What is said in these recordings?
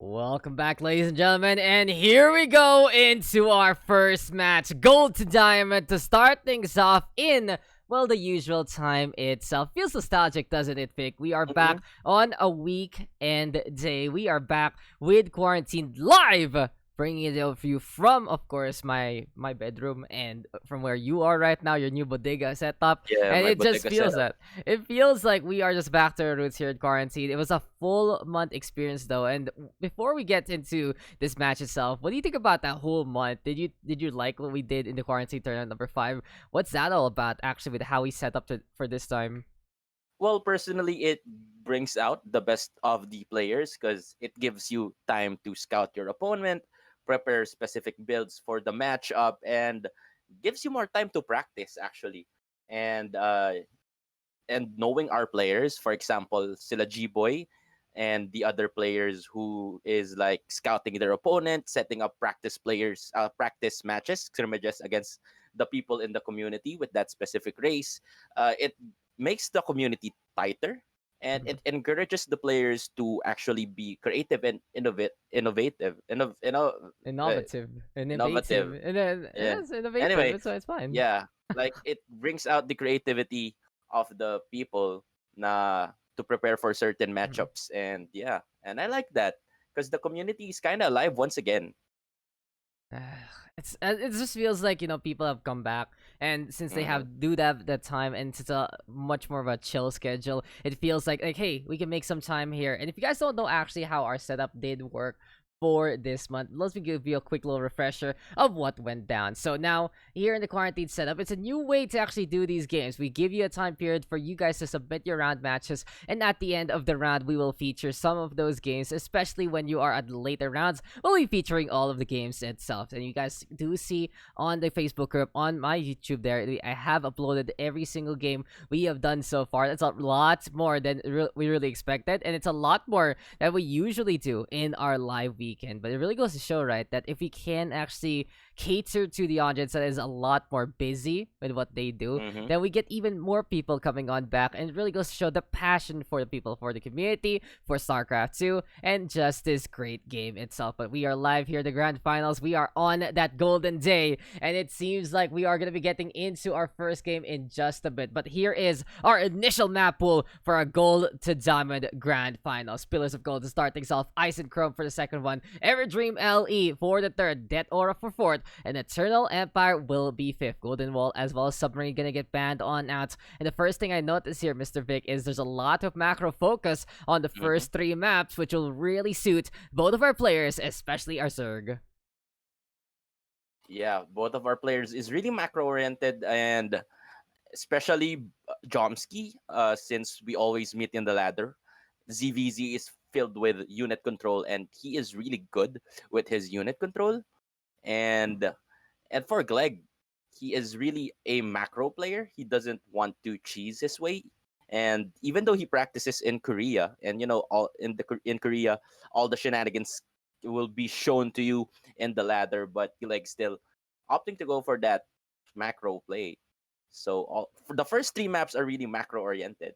Welcome back, ladies and gentlemen, and here we go into our first match, Gold to Diamond, to start things off in, well, the usual time itself. Feels nostalgic, doesn't it, Vic? We are back on a weekend day. We are back with Quarantine live, bringing it over for you from, of course, my bedroom and from where you are right now, your new bodega setup. Yeah, And my it just bodega feels setup. that. It feels like we are just back to our roots here in Quarantine. It was a full month experience though, and before we get into this match itself, what do you think about that whole month? Did you like what we did in the Quarantine tournament number 5? What's that all about actually with how we set up for this time? Well, personally, it brings out the best of the players because it gives you time to scout your opponent, prepare specific builds for the matchup, and gives you more time to practice actually. And knowing our players, for example, sila G-Boy and the other players who is like scouting their opponent, setting up practice matches, scrimmages against the people in the community with that specific race. It makes the community tighter and Mhm. it encourages the players to actually be creative and uh, Innovative, innovative, innovative. and then Yeah. it's innovative. Anyway, It's fine. yeah, like it brings out the creativity of the people na to prepare for certain Mhm. matchups, and yeah, and I like that because the community is kind of alive once again. It just feels like people have come back, and since they Mm-hmm. have do that time, and it's a much more of a chill schedule, it feels like hey, we can make some time here. And if you guys don't know actually how our setup did work for this month, let me give you a quick little refresher of what went down. So now here in the Quarantine setup, it's a new way to actually do these games. We give you a time period for you guys to submit your round matches, and at the end of the round we will feature some of those games, especially when you are at the later rounds. We'll be featuring all of the games itself, and you guys do see on the Facebook group, on my YouTube there, I have uploaded every single game we have done so far. That's a lot more than we really expected, and it's a lot more that we usually do in our live weekend. But it really goes to show, right, that if we can actually cater to the audience that is a lot more busy with what they do, Mm-hmm. then we get even more people coming on back, and it really goes to show the passion for the people, for the community, for StarCraft 2, and just this great game itself. But we are live here, the grand finals. We are on that golden day, and it seems like we are going to be getting into our first game in just a bit. But here is our initial map pool for our Gold to Diamond grand finals. Pillars of Gold to start things off, Ice and Chrome for the second one, Everdream LE for the third, Deathaura for fourth, and Eternal Empire will be fifth. Golden Wall as well as Submarine gonna get banned on out. And the first thing I notice here, Mr. Vic, is there's a lot of macro focus on the Mm-hmm. first 3 maps, which will really suit both of our players, especially our Zerg. Yeah, both of our players is really macro oriented, and especially Jomski, since we always meet in the ladder. ZVZ is filled with unit control, and he is really good with his unit control. And for Gleg, he is really a macro player. He doesn't want to cheese his way. And even though he practices in Korea, and all in Korea, all the shenanigans will be shown to you in the ladder, but he like still opting to go for that macro play. So for the first 3 maps are really macro oriented.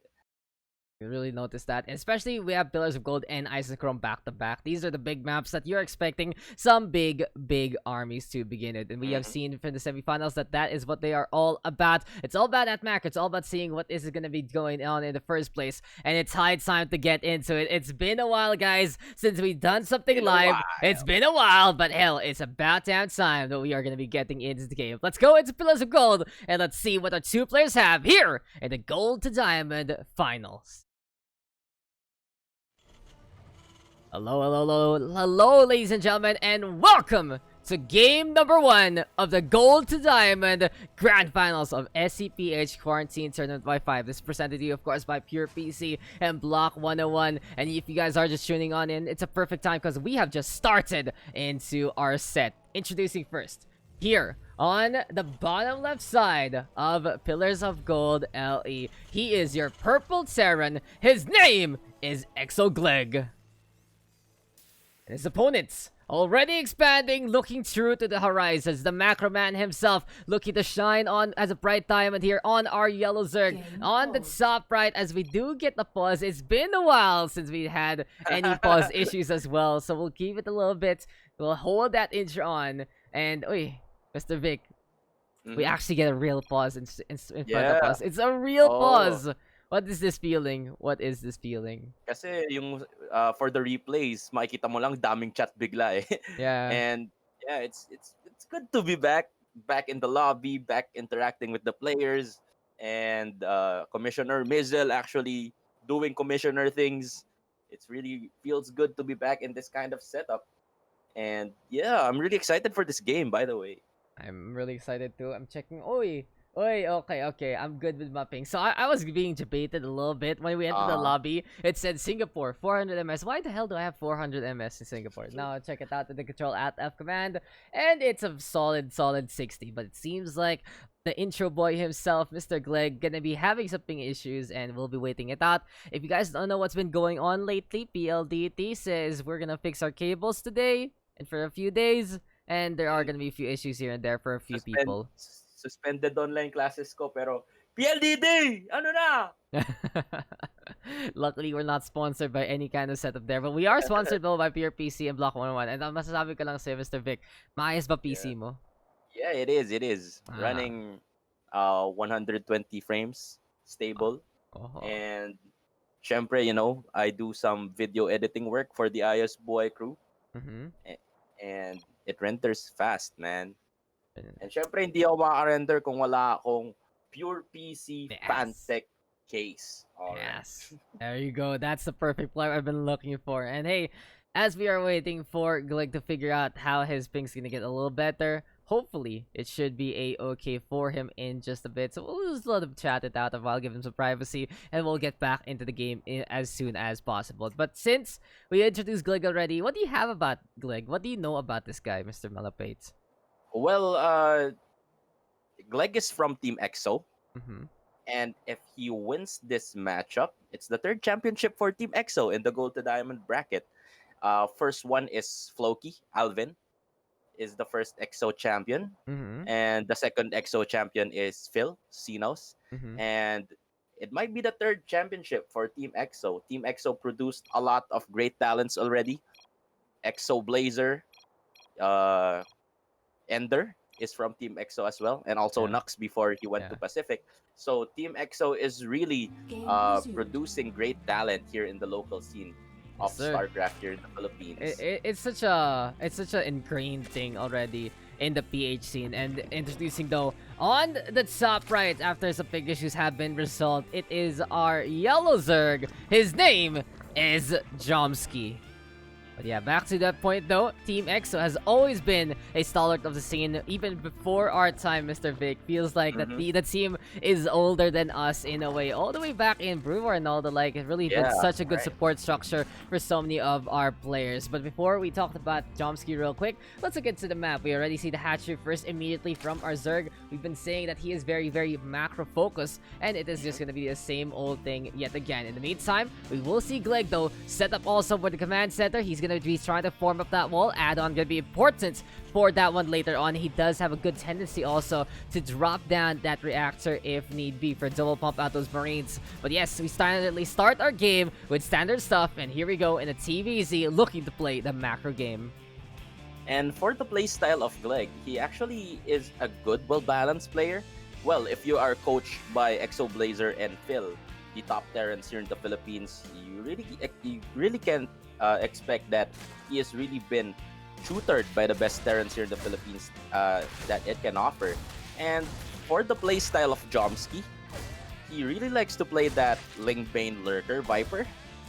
You really notice that. And especially we have Pillars of Gold and Isochrome back to back. These are the big maps that you're expecting some big armies to begin it. And we have Hmm. seen from the semifinals that is what they are all about. It's all about that macro. It's all about seeing what is going to be going on in the first place. And it's high time to get into it. It's been a while, guys, since we've done something In a live. while. It's been a while, but hell, it's about damn time that we are going to be getting into the game. Let's go into Pillars of Gold and let's see what our two players have here in the Gold to Diamond finals. Hello, ladies and gentlemen, and welcome to game number 1 of the Gold to Diamond Grand Finals of SCPH Quarantine Tournament by 5. This is presented to you, of course, by Pure PC and Block 101. And if you guys are just tuning on in, it's a perfect time because we have just started into our set. Introducing first, here on the bottom left side of Pillars of Gold LE, he is your purple Terran. His name is eXoGLG. And his opponents Already expanding, looking through to the horizons. The macro man himself looking to shine on as a bright diamond here on our yellow Zerg. On the top right, as we do get the pause. It's been a while since we had any pause issues as well. So we'll keep it a little bit. We'll hold that intro on. And, Mr. Vic, we actually get a real pause in front of us. It's a real pause. What is this feeling? What is this feeling? Kasi yung for the replays, makikita mo lang daming chat bigla eh. Yeah. And yeah, it's good to be back in the lobby, back interacting with the players, and Commissioner Mizel actually doing commissioner things. It's really feels good to be back in this kind of setup. And yeah, I'm really excited for this game, by the way. I'm really excited too. I'm checking. Okay. I'm good with mapping. So I was being debated a little bit when we entered the lobby. It said Singapore 400 ms. Why the hell do I have 400 ms in Singapore? Now check it out with the control at F command, and it's a solid 60. But it seems like the intro boy himself, Mr. Gleg, gonna be having something issues, and we'll be waiting it out. If you guys don't know what's been going on lately, PLDT says we're gonna fix our cables today and for a few days. And there are gonna be a few issues here and there for a few people. Suspended online classes ko, pero PLDD! Ano na? Luckily, we're not sponsored by any kind of setup there. But we are sponsored though by Pure PC and Block 101. And ang masasabi ko lang sa'yo, Mr. Vic, maayos ba PC mo? Yeah, it is. Running 120 frames, stable. And syempre, I do some video editing work for the iOS Boy crew. And it renders fast, man. And syempre, hindi ako maka-render kung wala akong pure PC Fantech case. Yes. There you go. That's the perfect plug I've been looking for. And hey, as we are waiting for Gleg to figure out how his ping's gonna get a little better, hopefully it should be a-okay for him in just a bit. So we'll just let him chat it out a while, give him some privacy, and we'll get back into the game as soon as possible. But since we introduced Gleg already, what do you have about Gleg? What do you know about this guy, Mr. Malupeyt? Well, Gleg is from Team EXO. And if he wins this matchup, it's the third championship for Team EXO in the Gold to Diamond bracket. First one is Floki, Alvin, is the first EXO champion. And the second EXO champion is Phil, Sinos. And it might be the third championship for Team EXO. Team EXO produced a lot of great talents already. EXO Blazer, Ender is from Team EXO as well, and also Nux before he went to Pacific. So Team EXO is really producing great talent here in the local scene of StarCraft here in the Philippines. It's such an ingrained thing already in the PH scene. And introducing though on the top right, after some big issues have been resolved, it is our yellow Zerg. His name is Jomski. But yeah, back to that point though, Team EXO has always been a stalwart of the scene, even before our time, Mr. Vic. Feels like that the team is older than us in a way, all the way back in Brewer and all the like. It really been such a good support structure for so many of our players. But before we talked about Jomski real quick, let's look into the map. We already see the hatchery first immediately from our Zerg. We've been saying that he is very, very macro focused, and it is just going to be the same old thing yet again. In the meantime, we will see Gleg though set up also for the command center. He's gonna be trying to form up that wall. Add-on gonna be important for that one later on. He does have a good tendency also to drop down that reactor if need be for double pump out those Marines. But yes, we standardly start our game with standard stuff, and here we go in a TVZ looking to play the macro game. And for the play style of Gleg, he actually is a good, well-balanced player. Well, if you are coached by EXO Blazer and Phil, the top Terrans here in the Philippines, you really can expect that he has really been tutored by the best Terrans here in the Philippines that it can offer. And for the play style of Jomski, he really likes to play that Lingbane Lurker Viper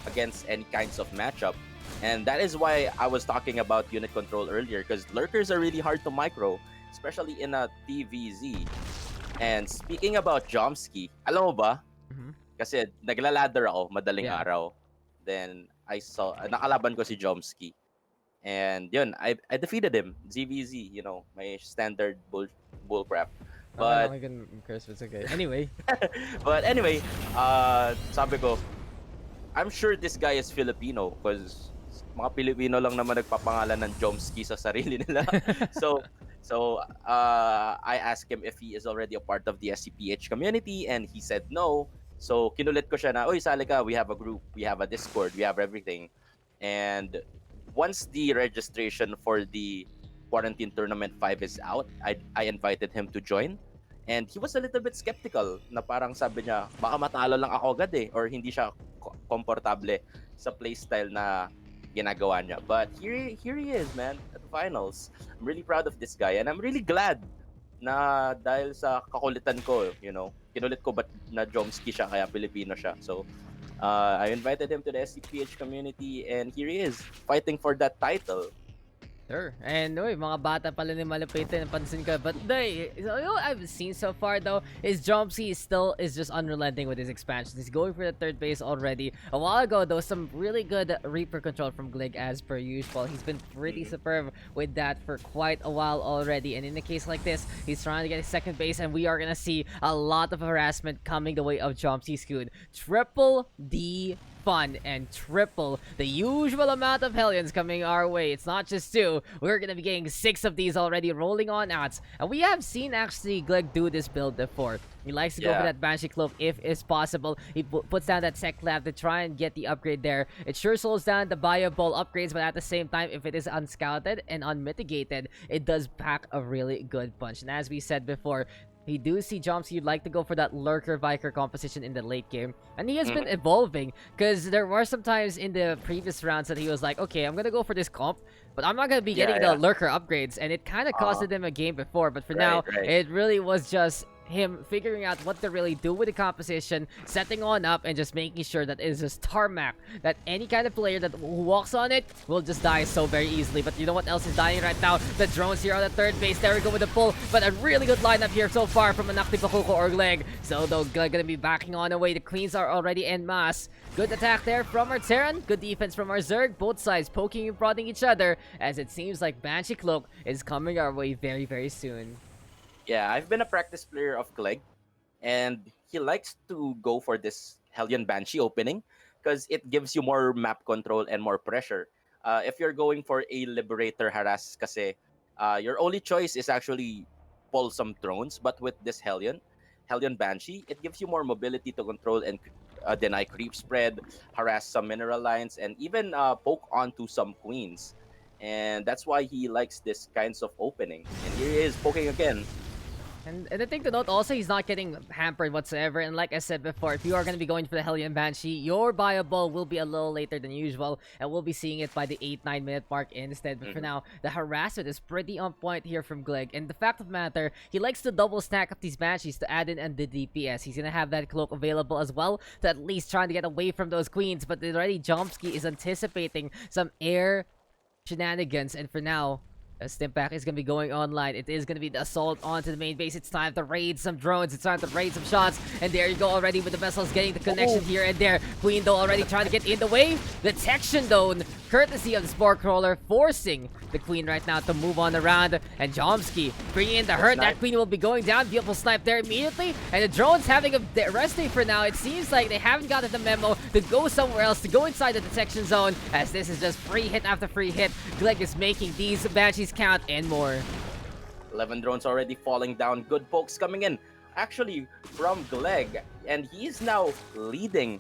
against any kinds of matchup. And that is why I was talking about unit control earlier, because Lurkers are really hard to micro, especially in a TVZ. And speaking about Jomski, alam mo ba? Kasi naglaladder ako madaling araw. Then I saw, nakalaban ko si Jomski. And yun, I defeated him. ZVZ, my standard bull crap. But I can curse, it's okay. Anyway. But anyway, sabi ko, I'm sure this guy is Filipino because mga Pilipino lang naman nagpapangalan ng Jomski sa sarili nila. so I asked him if he is already a part of the SCPH community, and he said no. So kinulit ko siya na, oy, sali ka, we have a group, we have a Discord, we have everything. And once the registration for the Quarantine Tournament 5 is out, I invited him to join. And he was a little bit skeptical na parang sabi niya, baka matalo lang ako agad eh, or hindi siya komportable sa playstyle na ginagawa niya. But here he is, man, at the finals. I'm really proud of this guy, and I'm really glad na dahil sa kakulitan ko, kinulit ko ba't na Jomski siya kaya Pilipino siya. So I invited him to the SCPH community, and here he is fighting for that title. Sure. And mga bata pala ni Malupeyt, napansin ko. But what I've seen so far though is Jomski is just unrelenting with his expansions. He's going for the third base already. A while ago though, some really good Reaper control from GtD as per usual. He's been pretty superb with that for quite a while already. And in a case like this, he's trying to get his second base, and we are gonna see a lot of harassment coming the way of Jomski Scoot. Triple D fun and triple the usual amount of Hellions coming our way. It's not just 2. We're gonna be getting 6 of these already rolling on out. And we have seen actually GtD do this build before. He likes to go for that Banshee Cloak if it's possible. He puts down that Sec Lab to try and get the upgrade there. It sure slows down the Bio Ball upgrades, but at the same time, if it is unscouted and unmitigated, it does pack a really good punch. And as we said before, we do see Jomski would like to go for that Lurker Viker composition in the late game. And he has been evolving, because there were some times in the previous rounds that he was like, okay, I'm going to go for this comp, but I'm not going to be getting the Lurker upgrades. And it kind of costed him a game before, but for now, it really was just him figuring out what to really do with the composition, setting on up, and just making sure that it is just tarmac, that any kind of player that who walks on it will just die so very easily. But you know what else is dying right now? The drones here on the third base. There we go with the pull, but a really good lineup here so far from Anakti Pakuko or GtD. So though GtD gonna be backing on away. The Queens are already en masse. Good attack there from our Terran, good defense from our Zerg, both sides poking and prodding each other, as it seems like Banshee Cloak is coming our way very, very soon. Yeah, I've been a practice player of GtD, and he likes to go for this Hellion Banshee opening because it gives you more map control and more pressure. If you're going for a Liberator harass kasi, your only choice is actually pull some drones, but with this Hellion Banshee, it gives you more mobility to control and deny creep spread, harass some mineral lines, and even poke onto some queens. And that's why he likes this kinds of opening. And here he is poking again. And the thing to note also, he's not getting hampered whatsoever. And like I said before, if you are going to be going for the Hellion Banshee, your Bio Ball will be a little later than usual. And we'll be seeing it by the 8-9 minute mark instead. But for now, the harassment is pretty on point here from GtD. And the fact of the matter, he likes to double stack up these Banshees to add in and the DPS. He's going to have that cloak available as well to at least trying to get away from those queens. But already Jomski is anticipating some air shenanigans. And for now, Stimpack is going to be going online. It is going to be the assault onto the main base. It's time to raid some drones. It's time to raid some shots. And there you go already with the vessels getting the connection here and there. Queen though already trying to get in the way. Detection though, courtesy of the Spore Crawler, forcing the Queen right now to move on around. And Jomski bringing in the hurt. That Queen will be going down. Beautiful snipe there immediately. And the drones having a rest day for now. It seems like they haven't gotten the memo to go somewhere else, to go inside the detection zone, as this is just free hit after free hit. GtD is making these Banshees count and more. 11 drones already falling down. Good pokes coming in, actually, from GtD. And he is now leading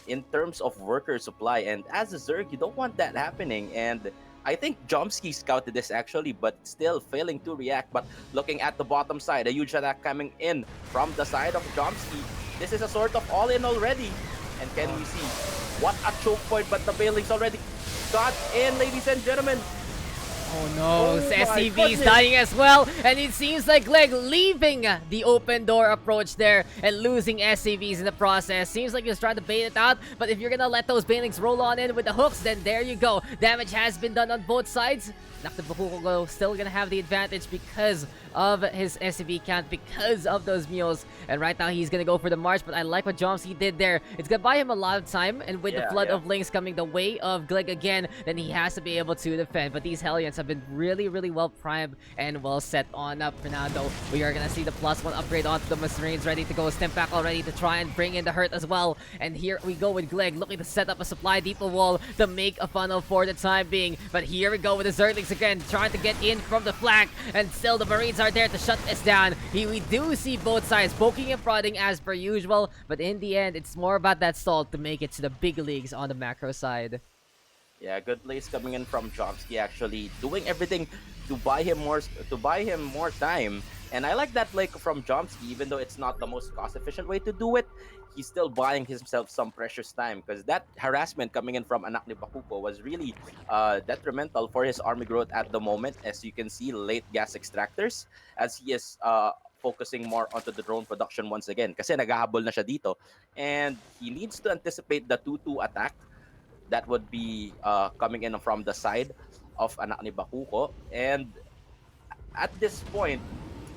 in terms of worker supply. And as a Zerg, you don't want that happening. And I think Jomski scouted this actually, but still failing to react. But looking at the bottom side, a huge attack coming in from the side of Jomski. This is a sort of all-in already. And can we see what a choke point, but the Bailing's already got in, ladies and gentlemen. Oh no, SCV is dying as well, and it seems like GtD leaving the open door approach there and losing SCVs in the process. Seems like he's trying to bait it out, but if you're gonna let those Banelings roll on in with the hooks, then there you go. Damage has been done on both sides. Naktabakuko still gonna have the advantage because of his SCP count because of those mules. And right now he's gonna go for the march, but I like what Jomski did there. It's gonna buy him a lot of time, and with the Yeah, flood yeah. of links coming the way of GtD again, then he has to be able to defend. But these Hellions have been really, really well primed and well set on up. For now though, we are gonna see the +1 upgrade onto the Marines, ready to go. Stim back already to try and bring in the hurt as well. And here we go with GtD looking to set up a supply depot wall to make a funnel for the time being. But here we go with the Zerglings again, trying to get in from the flank, and still the Marines are there to shut this down. We do see both sides poking and prodding as per usual, but in the end, it's more about that salt to make it to the big leagues on the macro side. Yeah, good plays coming in from Jomski, actually doing everything to buy him more time. And I like that play from Jomski, even though it's not the most cost-efficient way to do it. He's still buying himself some precious time, because that harassment coming in from Anak ni Bakuko was really detrimental for his army growth at the moment. As you can see, late gas extractors, as he is focusing more onto the drone production once again. Kasi naghahabol na siya dito. And he needs to anticipate the 2-2 attack that would be coming in from the side of Anak ni Bakuko. And at this point,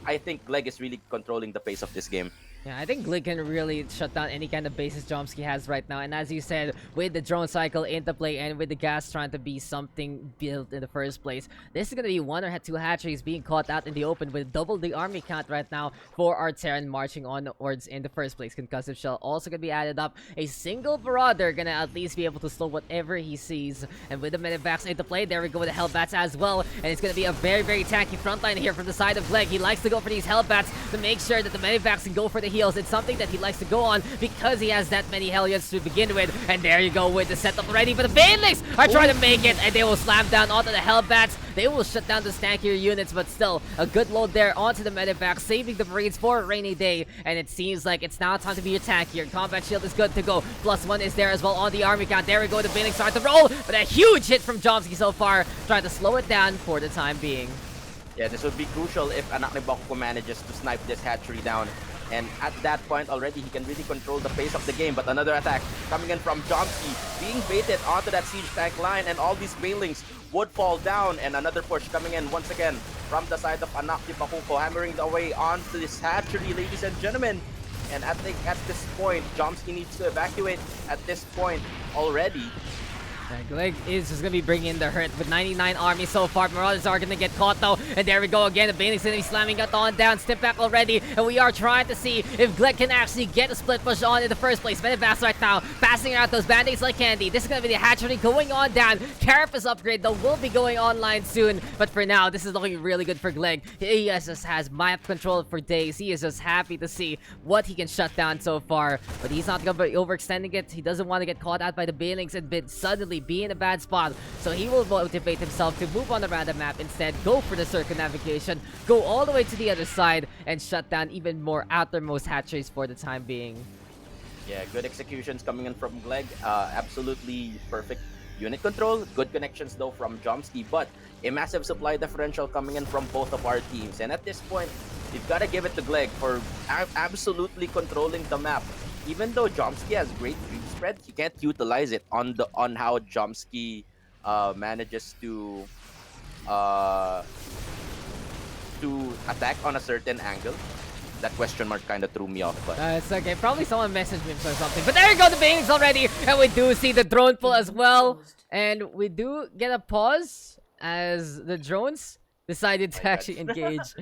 I think GtD is really controlling the pace of this game. Yeah, I think GtD can really shut down any kind of bases Jomski has right now. And as you said, with the drone cycle into play and with the gas trying to be something built in the first place, this is going to be 1 or 2 hatcheries being caught out in the open with double the army count right now for our Terran marching onwards in the first place. Concussive Shell also going to be added up. A single Marauder going to at least be able to slow whatever he sees. And with the Medivacs into play, there we go with the Hellbats as well. And it's going to be a very, very tanky front line here from the side of GtD. He likes to go for these Hellbats to make sure that the Medivacs can go for the heals. It's something that he likes to go on because he has that many Hellions to begin with. And there you go with the setup already. But the Banelings are trying to make it, and they will slam down onto the Hellbats. They will shut down the stankier units, but still a good load there onto the Medivac, saving the Marines for a rainy day. And it seems like it's now time to be your tank here. Combat shield is good to go. +1 is there as well on the army count. There we go. The Banelings start to roll, but a huge hit from Jomski so far, trying to slow it down for the time being. Yeah, this would be crucial if Anak ni Bakuko manages to snipe this hatchery down. And at that point already, he can really control the pace of the game. But another attack coming in from Jomski, being baited onto that siege tank line, and all these Banelings would fall down. And another push coming in once again from the side of Anak ni Bakuko, hammering the way onto this hatchery, ladies and gentlemen. And I think at this point, Jomski needs to evacuate at this point already. GtD is just going to be bringing in the hurt with 99 army so far. Marauders are going to get caught though. And there we go again. The Banelings going to be slamming it on down. Step back already. And we are trying to see if GtD can actually get a split push on in the first place. Medivacs right now passing out those band-aids like candy. This is going to be the hatchery going on down. Carapace upgrade though will be going online soon. But for now, this is looking really good for GtD. He just has map control for days. He is just happy to see what he can shut down so far. But he's not going to be overextending it. He doesn't want to get caught out by the Banelings and suddenly be in a bad spot, so he will motivate himself to move on the random map instead, go for the circumnavigation, go all the way to the other side, and shut down even more outermost hatcheries for the time being. Yeah, good executions coming in from GtD. Absolutely perfect unit control. Good connections though from Jomski, but a massive supply differential coming in from both of our teams. And at this point, you've got to give it to GtD for absolutely controlling the map. Even though Jomski has great creep spread, he can't utilize it on how Jomski manages to attack on a certain angle. That question mark kind of threw me off, but It's okay. Probably someone messaged me or something. But there you go, the Banelings already. And we do see the drone pull as well. And we do get a pause as the drones decided to actually engage.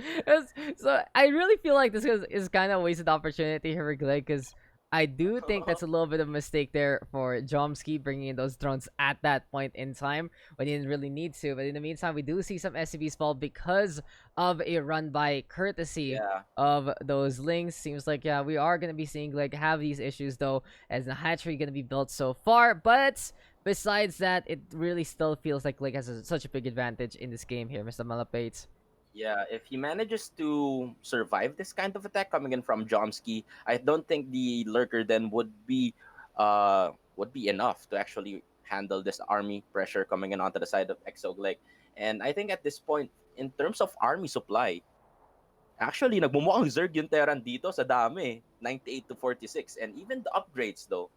So I really feel like this is kind of a wasted opportunity here for GtD, because I do think that's a little bit of a mistake there for Jomski bringing in those drones at that point in time when he didn't really need to. But in the meantime, we do see some SCVs fall because of a run by courtesy of those links. Seems like, yeah, we are going to be seeing like have these issues though, as the hatchery going to be built so far. But besides that, it really still feels like GtD has such a big advantage in this game here, Mr. Malupeyt. yeah, if he manages to survive this kind of attack coming in from Jomski, I don't think the lurker then would be enough to actually handle this army pressure coming in onto the side of eXoGLG. And I think at this point, in terms of army supply, actually nagmumukhang Zerg yung Terran dito sa dami, 98 to 46, and even the upgrades though.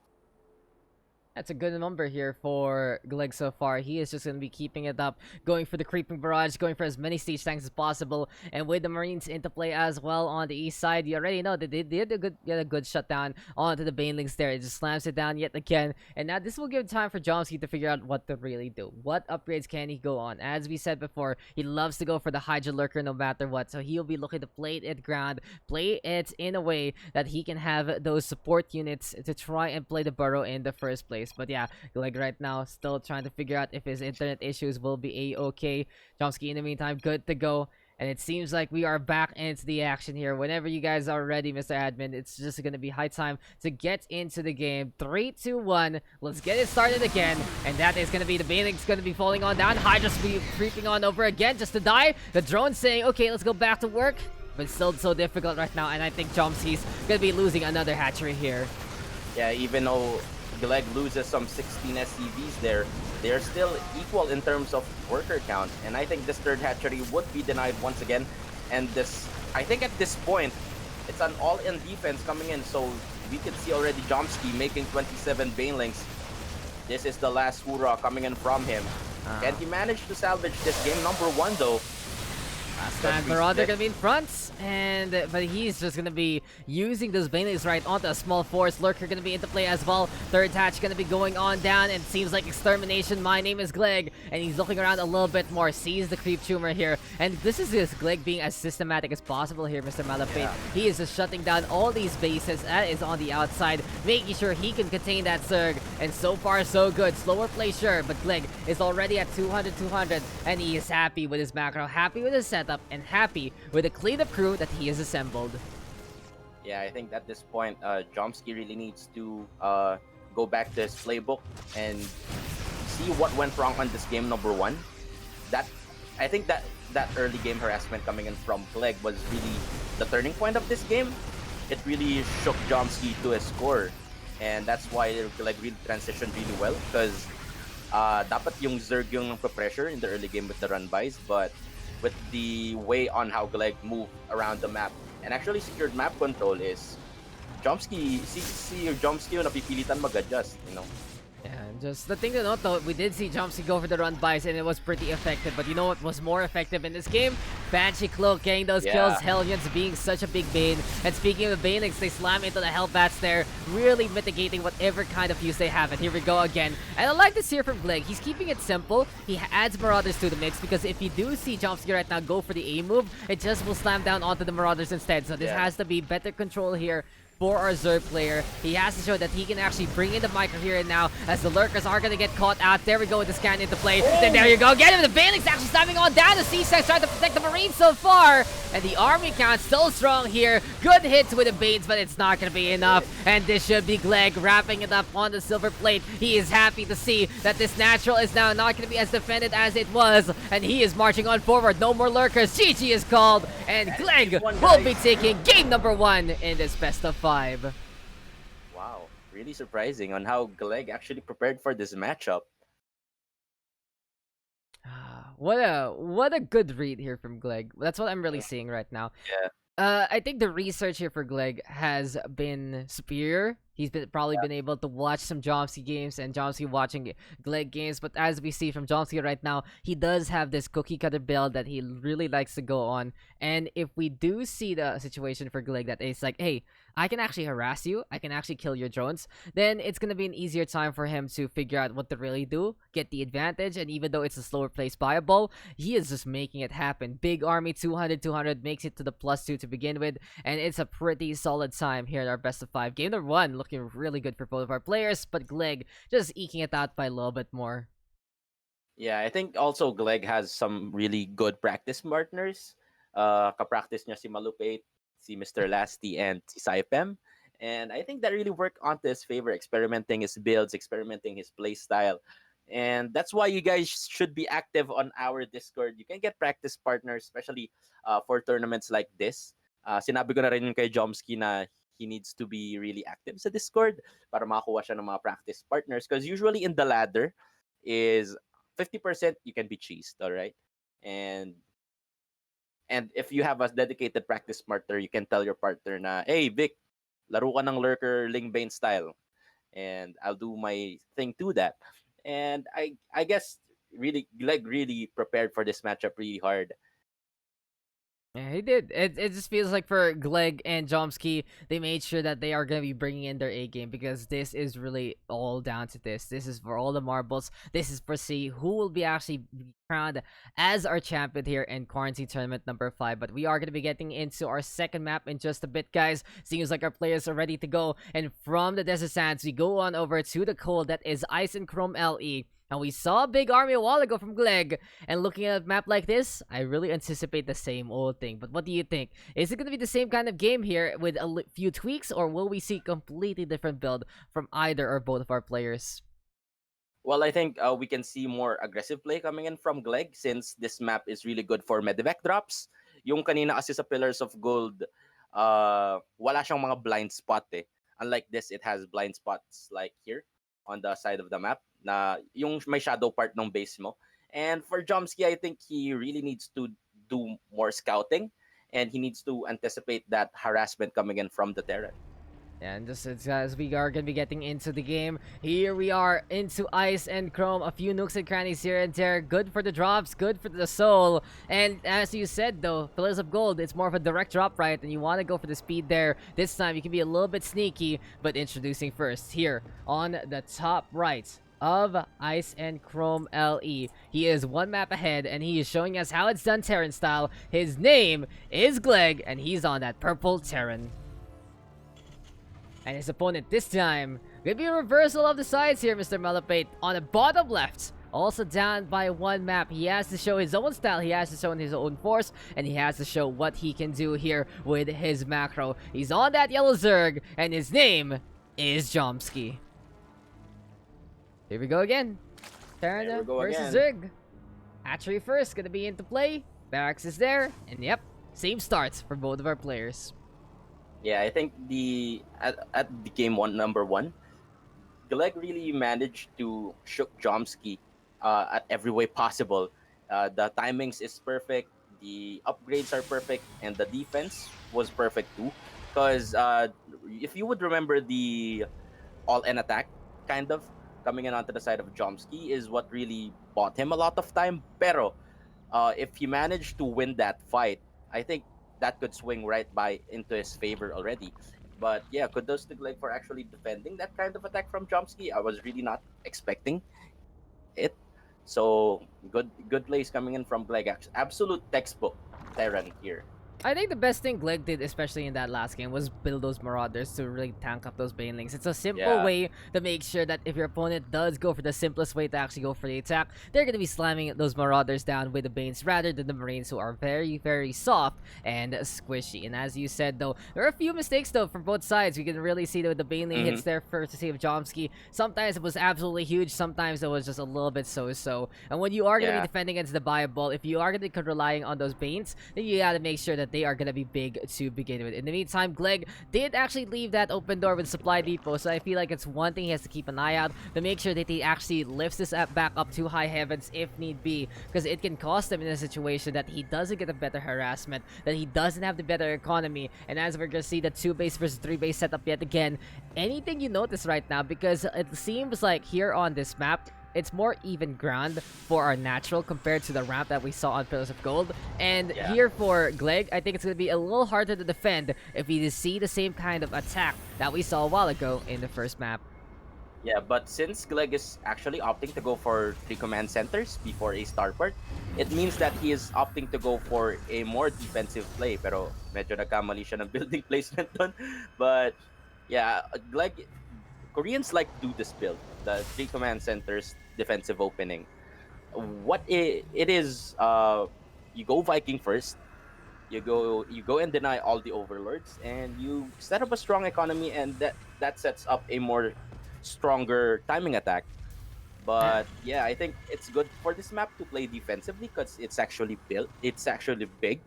That's a good number here for Gleg so far. He is just going to be keeping it up, going for the creeping barrage, going for as many siege tanks as possible, and with the Marines into play as well on the east side, you already know that they did get a good shutdown onto the Banelings there. It just slams it down yet again, and now this will give time for Jomski to figure out what to really do. What upgrades can he go on? As we said before, he loves to go for the Hydra Lurker no matter what, so he'll be looking to play it ground, play it in a way that he can have those support units to try and play the burrow in the first place. But yeah, like right now, still trying to figure out if his internet issues will be a-okay. Jomski, in the meantime, good to go. And it seems like we are back into the action here. Whenever you guys are ready, Mr. Admin, it's just going to be high time to get into the game. 3, 2, 1. Let's get it started again. And that is going to be the Baneling's going to be falling on down. Hydra's be creeping on over again just to die. The drone saying, okay, let's go back to work. But still so difficult right now. And I think Jomski's going to be losing another hatchery here. Yeah, even though Gleg loses some 16 SCVs there, they're still equal in terms of worker count. And I think this third hatchery would be denied once again. And this, I think at this point, it's an all-in defense coming in. So we can see already Jomski making 27 Banelings. This is the last hoorah coming in from him. Can he manage to salvage this game number 1 though? Last time Marauder gonna be in front, but he's just gonna be using those Banelings right onto a small force. Lurker gonna be into play as well. Third hatch gonna be going on down, and seems like extermination. My name is Gleg, and he's looking around a little bit more. Sees the creep tumor here, and this is just Gleg being as systematic as possible here, Mr. Malupeyt. Yeah. He is just shutting down all these bases that is on the outside, making sure he can contain that Zerg. And so far, so good. Slower play, sure, but Gleg is already at 200, and he is happy with his macro, happy with his setup, and happy with the clean-up crew that he has assembled. Yeah, I think at this point, Jomski really needs to go back to his playbook and see what went wrong on this game number 1. I think that early game harassment coming in from Gleg was really the turning point of this game. It really shook Jomski to his core, and that's why Gleg really transitioned really well, because dapat yung Zerg yung pressure in the early game with the run-bys, but with the way on how Gleg moved around the map and actually secured map control is Jomski, see Jomski yung napipilitan mag-adjust, you know. Yeah, and just the thing to note though, we did see Jomski go for the run buys and it was pretty effective. But you know what was more effective in this game? Banshee Cloak getting those kills, Hellions being such a big bane. And speaking of Banelings, they slam into the Hellbats there, really mitigating whatever kind of use they have. And here we go again. And I like this here from Gleg. He's keeping it simple. He adds Marauders to the mix because if you do see Jomski right now go for the A move, it just will slam down onto the Marauders instead. So this has to be better control here for our Zerg player. He has to show that he can actually bring in the micro here and now, as the Lurkers are going to get caught out. There we go with the scan into play. Then there you go. Get him. The Banelings actually slamming on down. The C-Sex trying to protect the Marines so far. And the army count still strong here. Good hits with the Banes, but it's not going to be enough. And this should be Gleg wrapping it up on the silver plate. He is happy to see that this natural is now not going to be as defended as it was. And he is marching on forward. No more Lurkers. GG is called. And Gleg will be taking game number 1 in this best of 5. Wow, really surprising on how Gleg actually prepared for this matchup. What a good read here from Gleg. That's what I'm really seeing right now. Yeah. I think the research here for Gleg has been superior. He's probably been able to watch some Jomski games and Jomski watching Gleg games. But as we see from Jomski right now, he does have this cookie cutter build that he really likes to go on. And if we do see the situation for Gleg that it's like, hey, I can actually harass you, I can actually kill your drones, then it's going to be an easier time for him to figure out what to really do, get the advantage. And even though it's a slower place by a ball, he is just making it happen. Big army, 200 makes it to the +2 to begin with. And it's a pretty solid time here at our best of 5. Game number 1 looking really good for both of our players, but Gleg just eking it out by a little bit more. Yeah, I think also Gleg has some really good practice partners. Kapractice niya si Malupeyt, si Mr. Lasty, and si Saipem. And I think that really worked onto his favor, experimenting his builds, experimenting his play style. And that's why you guys should be active on our Discord. You can get practice partners, especially for tournaments like this. Sinabi ko na rin kay Jomski na he needs to be really active sa Discord para makakuha siya ng mga practice partners. Because usually in the ladder is 50% you can be cheesed, all right? And if you have a dedicated practice partner, you can tell your partner na, hey, Vic, laro ka ng Lurker Lingbane style. and I'll do my thing to that. And I guess really Gleg really prepared for this matchup really hard. Yeah, he did. It just feels like for Gleg and Jomski, they made sure that they are going to be bringing in their A game because this is really all down to this. This is for all the marbles. This is for see who will be actually be crowned as our champion here in Quarantine Tournament number 5. But we are going to be getting into our second map in just a bit, guys. Seems like our players are ready to go. And from the Desert Sands, we go on over to the cold that is Ice and Chrome LE. And we saw a big army a while ago from Gleg. And looking at a map like this, I really anticipate the same old thing. But what do you think? Is it going to be the same kind of game here with a few tweaks, or will we see completely different build from either or both of our players? Well, I think we can see more aggressive play coming in from Gleg since this map is really good for medevac drops. Yung kanina kasi sa Pillars of Gold, wala siyang mga blind spot eh. Unlike this, it has blind spots like here on the side of the map na yung may shadow part ng base mo. And for Jomski, I think he really needs to do more scouting and he needs to anticipate that harassment coming in from the Terran. And just as we are going to be getting into the game, here we are into Ice and Chrome. A few nooks and crannies here and there. Good for the drops, good for the soul. And as you said though, Pillars of Gold, it's more of a direct drop, right? And you want to go for the speed there. This time you can be a little bit sneaky, but introducing first here on the top right of Ice and Chrome LE. He is one map ahead, and he is showing us how it's done Terran style. His name is Gleg, and he's on that purple Terran. And his opponent this time, gonna be a reversal of the sides here, Mr. Malupeyt. On the bottom left, also down by one map. He has to show his own style, he has to show his own force, and he has to show what he can do here with his macro. He's on that yellow Zerg, and his name is Jomski. Here we go again. Terran versus Zerg. Hatchery first, gonna be into play. Barracks is there, and yep, same starts for both of our players. Yeah, I think at the game number one, Gleg really managed to shook Jomski at every way possible. The timings is perfect, the upgrades are perfect, and the defense was perfect too. Because if you would remember the all-in attack, kind of coming in onto the side of Jomski is what really bought him a lot of time. Pero if he managed to win that fight, I think that could swing right by into his favor already. But yeah, kudos to Gleg for actually defending that kind of attack from Jomski. I was really not expecting it. So good plays coming in from Gleg. Absolute textbook Terran here. I think the best thing Gleg did, especially in that last game, was build those Marauders to really tank up those Banelings. It's a simple way to make sure that if your opponent does go for the simplest way to actually go for the attack, they're going to be slamming those Marauders down with the Banes rather than the Marines, who are very, very soft and squishy. And as you said, though, there are a few mistakes, though, from both sides. We can really see that the Baneling hits there first to save Jomski. Sometimes it was absolutely huge. Sometimes it was just a little bit so-so. And when you are going to be defending against the Bible, if you are going to be relying on those Banes, then you got to make sure that they are going to be big to begin with. In the meantime, Gleg did actually leave that open door with Supply Depot, so I feel like it's one thing he has to keep an eye out to make sure that he actually lifts this app back up to high heavens if need be, because it can cost him in a situation that he doesn't get a better harassment, that he doesn't have the better economy. And as we're going to see the 2-base versus 3-base setup yet again, anything you notice right now, because it seems like here on this map, it's more even ground for our natural compared to the ramp that we saw on Pillars of Gold. And here for Gleg, I think it's going to be a little harder to defend if we see the same kind of attack that we saw a while ago in the first map. Yeah, but since Gleg is actually opting to go for 3 command centers before a starport, it means that he is opting to go for a more defensive play. Pero medyo nagkamali siya ng building placement dun. But yeah, Gleg, Koreans like to do this build, the 3 command centers defensive opening. What it is, you go Viking first, you go and deny all the overlords, and you set up a strong economy, and that sets up a more stronger timing attack. But yeah, I think it's good for this map to play defensively because it's actually built, it's actually big,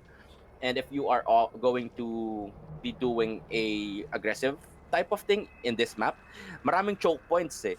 and if you are all going to be doing a aggressive type of thing in this map, maraming choke points eh.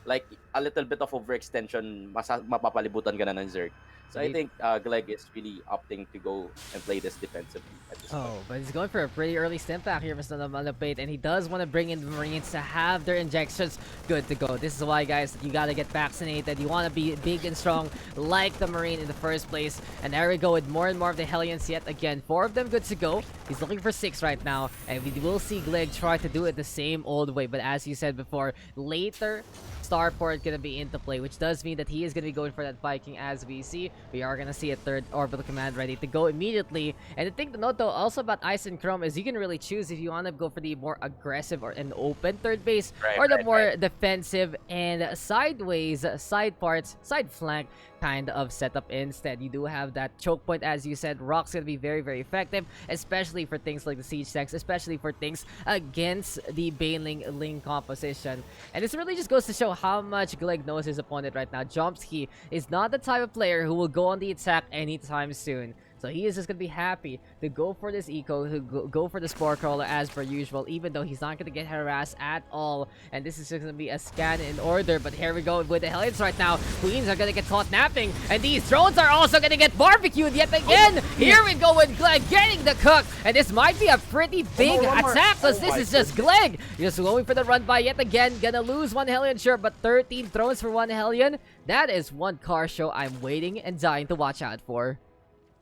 Like a little bit of overextension, mapapalibutan ka na ng Zerg. So I think Gleg is really opting to go and play this defensively at this point. Oh, but he's going for a pretty early stim pack here, Mr. Malupeyt, and he does want to bring in the Marines to have their injections good to go. This is why, guys, you gotta get vaccinated. You want to be big and strong like the Marine in the first place. And there we go with more and more of the Hellions yet again. 4 of them good to go. He's looking for 6 right now, and we will see Gleg try to do it the same old way. But as you said before, later Starport gonna be into play, which does mean that he is gonna be going for that Viking. As we see, we are gonna see a 3rd orbital command ready to go immediately. And the thing to note though also about Ice and Chrome is you can really choose if you want to go for the more aggressive or an open 3rd base, or the more defensive and sideways side parts, side flank kind of setup instead. You do have that choke point, as you said. Rock's gonna be very, very effective, especially for things like the siege tanks, especially for things against the Baneling Ling composition. And this really just goes to show how much Gleg knows his opponent right now. Jomski is not the type of player who will go on the attack anytime soon. So he is just going to be happy to go for this eco, to go for the Spore Crawler as per usual, even though he's not going to get harassed at all. And this is just going to be a scan in order. But here we go with the Hellions right now. Queens are going to get caught napping, and these drones are also going to get barbecued yet again. Here we go with Gleg getting the cook, and this might be a pretty big attack, because this is just Gleg just going for the run by yet again. Gonna lose 1 Hellion, sure, but 13 drones for 1 Hellion. That is one car show I'm waiting and dying to watch out for.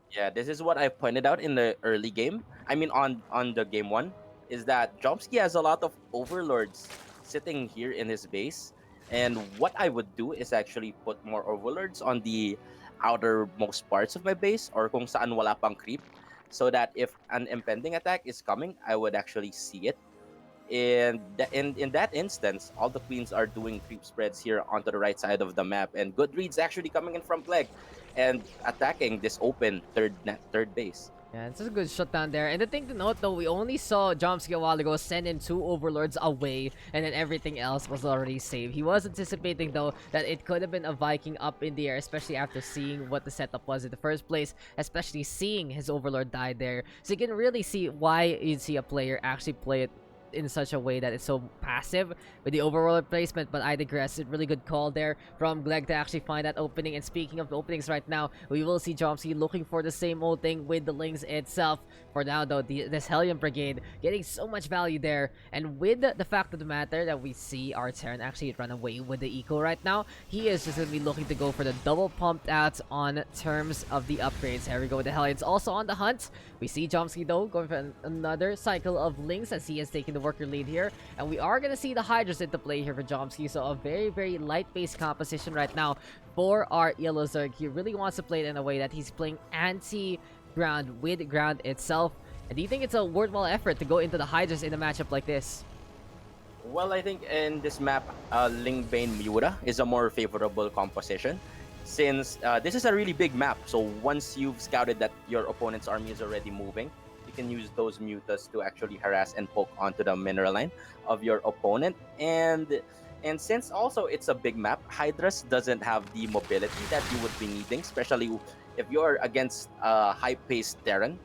Yeah, this is what I pointed out in the early game. I mean, on the game 1, is that Jomski has a lot of overlords sitting here in his base. And what I would do is actually put more overlords on the outermost parts of my base, or kung saan wala pang creep, so that if an impending attack is coming, I would actually see it. And in that instance, all the queens are doing creep spreads here onto the right side of the map, and good reads actually coming in from Gleg and attacking this open third base. Yeah, it's just a good shutdown there. And the thing to note though, we only saw Jomski a while ago send in 2 overlords away, and then everything else was already saved. He was anticipating though that it could have been a Viking up in the air, especially after seeing what the setup was in the first place, especially seeing his overlord die there. So you can really see why you'd see a player actually play it in such a way that it's so passive with the overall placement. But I digress. A really good call there from Gleg to actually find that opening. And speaking of the openings right now, we will see Jomski looking for the same old thing with the Lings itself. For now though, this Hellion Brigade getting so much value there, and with the fact of the matter that we see our Terran actually run away with the eco right now, he is just going to be looking to go for the double pumped out on terms of the upgrades. Here we go with the Hellions also on the hunt. We see Jomski though going for another cycle of Lings as he has taken the worker lead here, and we are going to see the Hydras into play here for Jomski. So a very, very light based composition right now for our eXoGLG. He really wants to play it in a way that he's playing anti-ground with ground itself. And do you think it's a worthwhile effort to go into the Hydras in a matchup like this? Well, I think in this map, Lingbane Miura is a more favorable composition, since this is a really big map. So once you've scouted that your opponent's army is already moving, you can use those mutas to actually harass and poke onto the mineral line of your opponent. And since also it's a big map, Hydras doesn't have the mobility that you would be needing, especially if you're against high-paced Terran,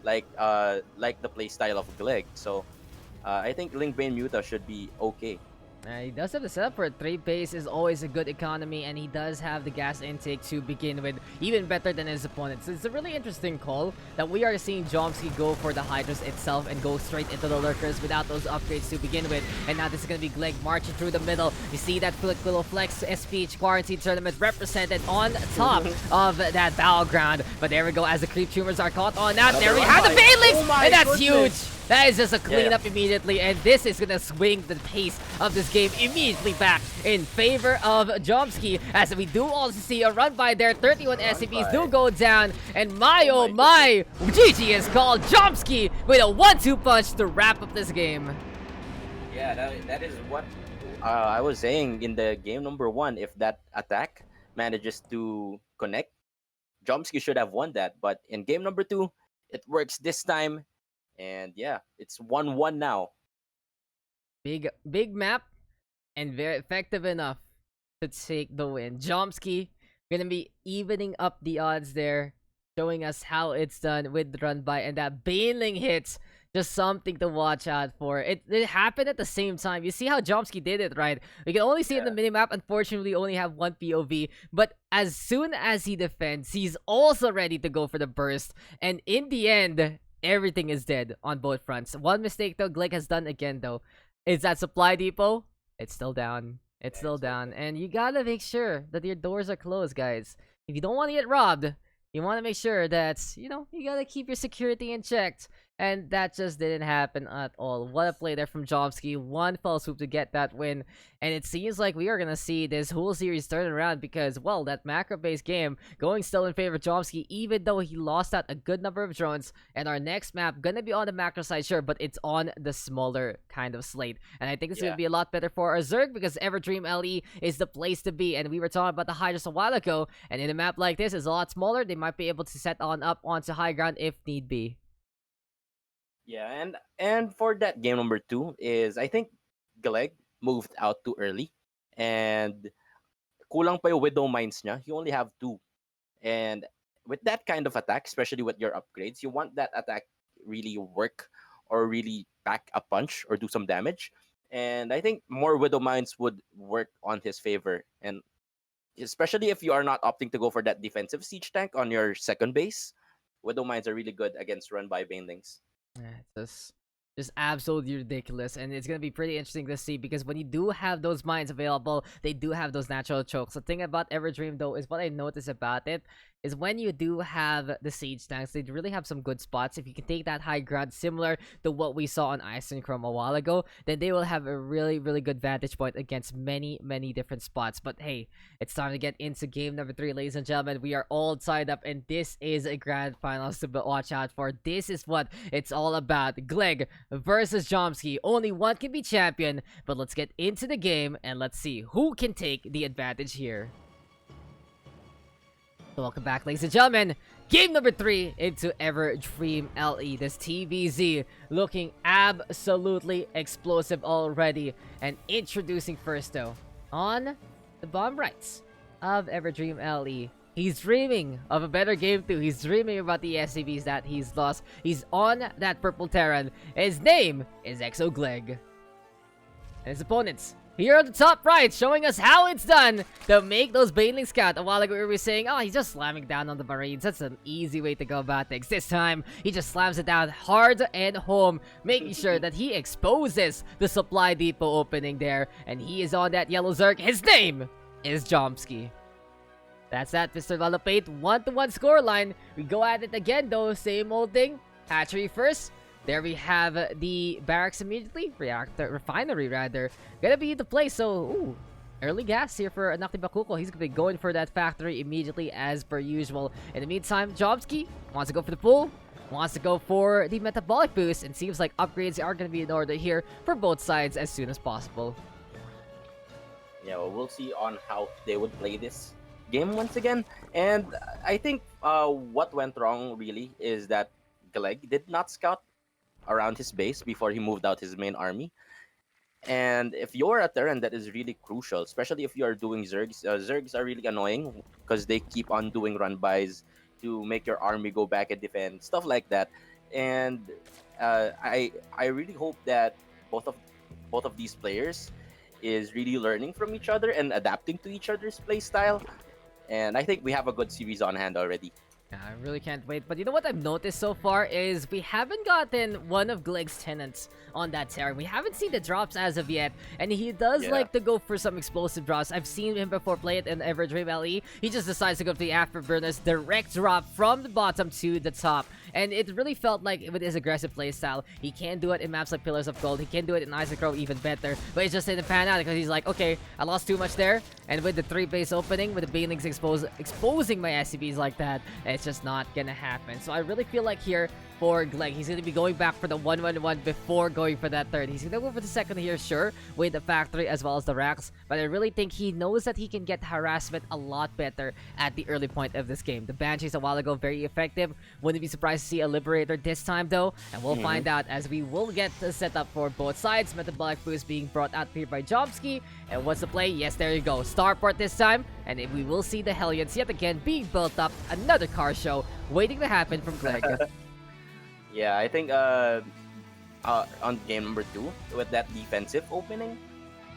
like the playstyle of Gleg. So I think Lingbane Muta should be okay. He does have the setup for a 3 base, is always a good economy, and he does have the gas intake to begin with, even better than his opponent. So it's a really interesting call that we are seeing Jomski go for the Hydras itself and go straight into the Lurkers without those upgrades to begin with. And now this is going to be Gleg marching through the middle. You see that Willow Flex SCPH Quarantine Tournament represented on top of that battleground. But there we go, as the creep tumors are caught on that. There we have the Banelings, and that's huge! That is just a cleanup immediately, and this is gonna swing the pace of this game immediately back in favor of Jomski, as we do also see a run by there. 31 SCPs do go down, and oh my, GG is called. Jomski with a 1-2 punch to wrap up this game. Yeah, that is what I was saying in the game number 1. If that attack manages to connect, Jomski should have won that. But in game number 2, it works this time. And yeah, it's 1-1 now. Big map, and very effective enough to take the win. Jomski gonna be evening up the odds there, showing us how it's done with the run by, and that Baneling hits Just something to watch out for. It happened at the same time. You see how Jomski did it, right? We can only see it in the minimap. Unfortunately, we only have one POV. But as soon as he defends, he's also ready to go for the burst. And in the end, everything is dead on both fronts. One mistake, though, GtD has done again, though, is that supply depot. It's still down. It's still down. And you gotta make sure that your doors are closed, guys. If you don't want to get robbed, you want to make sure that, you gotta keep your security in check. And that just didn't happen at all. What a play there from Jomski. One fell swoop to get that win. And it seems like we are going to see this whole series turn around because, well, that macro-based game going still in favor of Jomski, even though he lost out a good number of drones. And our next map going to be on the macro side, sure, but it's on the smaller kind of slate. And I think it's going to be a lot better for our Zerg because Everdream LE is the place to be. And we were talking about the high just a while ago. And in a map like this, it's a lot smaller. They might be able to set on up onto high ground if need be. Yeah, and for that game number 2 is I think GtD moved out too early and kulang pa yung Widow Mines niya. You only have 2. And with that kind of attack, especially with your upgrades, you want that attack really work or really pack a punch or do some damage. And I think more Widow Mines would work on his favor. And especially if you are not opting to go for that defensive siege tank on your second base, Widow Mines are really good against run by Banelings. Just absolutely ridiculous, and it's gonna be pretty interesting to see because when you do have those mines available, they do have those natural chokes. The thing about Everdream though is what I notice about it is when you do have the siege tanks, they really have some good spots. If you can take that high ground similar to what we saw on Isonchrome a while ago, then they will have a really good vantage point against many different spots. But hey, it's time to get into game number 3, ladies and gentlemen. We are all tied up and this is a grand finals to watch out for. This is what it's all about. GtD versus Jomski. Only one can be champion, but let's get into the game and let's see who can take the advantage here. So welcome back, ladies and gentlemen. Game number 3 into Everdream LE. This TVZ looking absolutely explosive already. And introducing first though, on the bomb rights of Everdream LE. He's dreaming of a better game too. He's dreaming about the SCPs that he's lost. He's on that purple Terran. His name is eXoGLG. And his opponents here on the top right, showing us how it's done to make those Banelings count. A while ago, we were saying, oh, he's just slamming down on the Marines. That's an easy way to go about things. This time, he just slams it down hard and home, making sure that he exposes the supply depot opening there. And he is on that yellow Zerg. His name is Jomski. That's that, Mr. Malupeyt. 1-1 scoreline. We go at it again, though. Same old thing. Hatchery first. There we have the barracks immediately. Refinery, rather. Gonna be the place, so, ooh. Early gas here for Nakti Bakuko. He's gonna be going for that factory immediately as per usual. In the meantime, Jomski wants to go for the pool. Wants to go for the metabolic boost. And seems like upgrades are gonna be in order here for both sides as soon as possible. Yeah, well, we'll see on how they would play this game once again. And I think what went wrong really is that GtD did not scout around his base before he moved out his main army. And if you're a Terran, that is really crucial, especially if you are doing Zergs. Zergs are really annoying because they keep on doing run-bys to make your army go back and defend, stuff like that. And I really hope that both of these players is really learning from each other and adapting to each other's play style. And I think we have a good series on hand already. I really can't wait. But you know what I've noticed so far is we haven't gotten one of GtD's tenants on that Terran. We haven't seen the drops as of yet. And he does like to go for some explosive drops. I've seen him before play it in Everdream LE. He just decides to go for the Afterburners. Direct drop from the bottom to the top. And it really felt like with his aggressive playstyle, he can do it in maps like Pillars of Gold. He can do it in Isonchrome even better. But it just didn't pan out because he's like, okay, I lost too much there. And with the 3-base opening, with the Banelings exposing my SCPs like that, it's just not gonna happen. So I really feel like here for GtD, he's gonna be going back for the 1-1-1 before going for that third. He's gonna go for the second here, sure, with the factory as well as the racks. But I really think he knows that he can get harassment a lot better at the early point of this game. The Banshees a while ago, very effective. Wouldn't be surprised to see a Liberator this time though. And we'll find out as we will get the setup for both sides. Metabolic boost being brought out here by Jomski. And what's the play? Yes, there you go. Starport this time. And we will see the Hellions yet again being built up. Another car show waiting to happen from GtD. Yeah, I think on game number 2 with that defensive opening.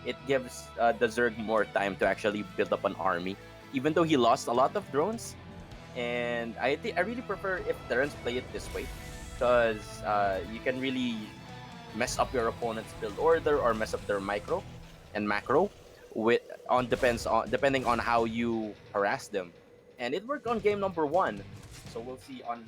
It gives the Zerg more time to actually build up an army, even though he lost a lot of drones. And I really prefer if Terrans play it this way, because you can really mess up your opponent's build order or mess up their micro and macro depending on how you harass them. And it worked on game number 1, so we'll see on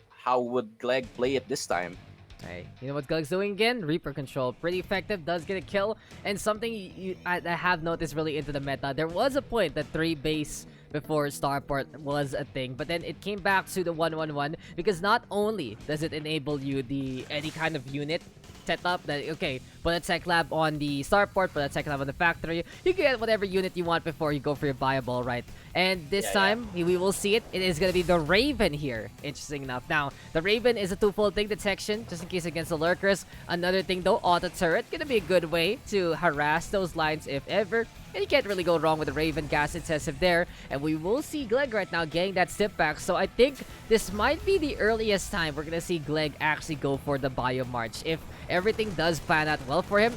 how would GtD play it this time. Hey, you know what GtD's doing again? Reaper control. Pretty effective, does get a kill. And something I have noticed really into the meta, there was a point that 3 base before Starport was a thing, but then it came back to the 1-1-1 because not only does it enable you any kind of unit setup that, okay, put a tech lab on the starport, put a tech lab on the factory, you can get whatever unit you want before you go for your viable, right? And this time, we will see it. It is going to be the Raven here, interesting enough. Now, the Raven is a twofold thing, detection, just in case against the lurkers. Another thing though, auto turret, gonna be a good way to harass those lines if ever. And you can't really go wrong with the Raven gas intensive there. And we will see GtD right now getting that step back. So I think this might be the earliest time we're gonna see GtD actually go for the Bio March. If everything does pan out well for him.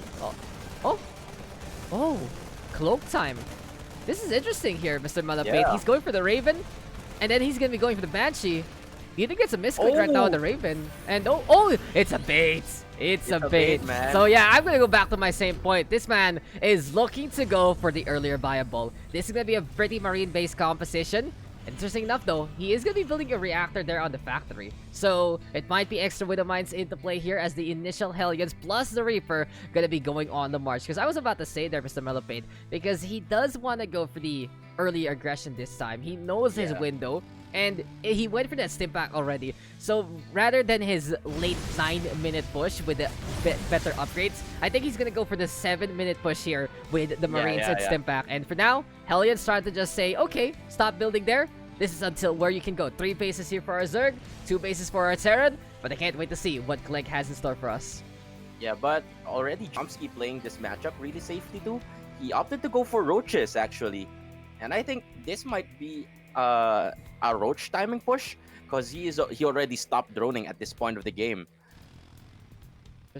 Oh, cloak time. This is interesting here, Mr. Malupeyt. Yeah. He's going for the Raven, and then he's gonna be going for the Banshee. Do you think it's a misclick right now on the Raven? And oh, it's a bait. It's a bait, man. So yeah, I'm gonna go back to my same point. This man is looking to go for the earlier viable. This is gonna be a pretty marine-based composition. Interesting enough though, he is gonna be building a reactor there on the factory. So it might be extra Widow Mines into play here as the initial Hellions plus the Reaper gonna be going on the march. Because I was about to say there, Mr. Malupeyt, because he does want to go for the early aggression this time. He knows his window. And he went for that stim pack already. So rather than his late 9-minute push with the better upgrades, I think he's gonna go for the 7-minute push here with the Marines and stim pack. And for now, Hellions start to just say, okay, stop building there. This is until where you can go. 3 bases here for our Zerg, 2 bases for our Terran. But I can't wait to see what GtD has in store for us. Yeah, but already Jomski playing this matchup really safely too. He opted to go for roaches actually. And I think this might be a roach timing push, because he already stopped droning at this point of the game.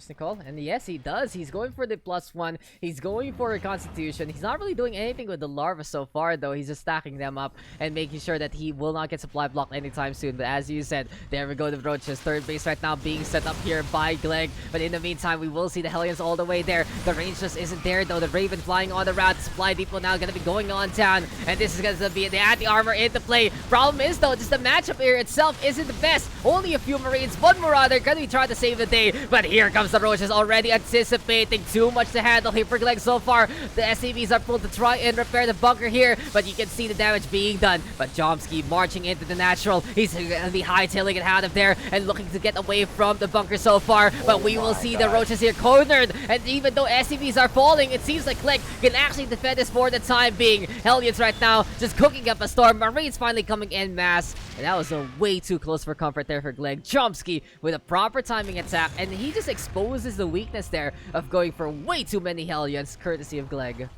Nicole, and yes, he does. He's going for the +1. He's going for a Constitution. He's not really doing anything with the larva so far, though. He's just stacking them up and making sure that he will not get supply blocked anytime soon. But as you said, there we go. The roaches, third base right now being set up here by GtD. But in the meantime, we will see the Hellions all the way there. The range just isn't there, though. The Raven flying on the route. Supply depot now going to be going on down, and this is going to be the anti-armor into play. Problem is, though, just the matchup here itself isn't the best. Only a few Marines, one Marauder going to be trying to save the day. But here comes the roaches already anticipating too much to handle here for GtD so far. The SCVs are pulled to try and repair the bunker here, but you can see the damage being done. But Jomski marching into the natural. He's going to be hightailing it out of there and looking to get away from the bunker so far. But we will see the roaches here cornered, and even though SCVs are falling, it seems like GtD can actually defend this for the time being. Hellions right now just cooking up a storm. Marines finally coming en masse, and that was a way too close for comfort there for GtD. Jomski with a proper timing attack, and he just exposes the weakness there of going for way too many Hellions, courtesy of GtD.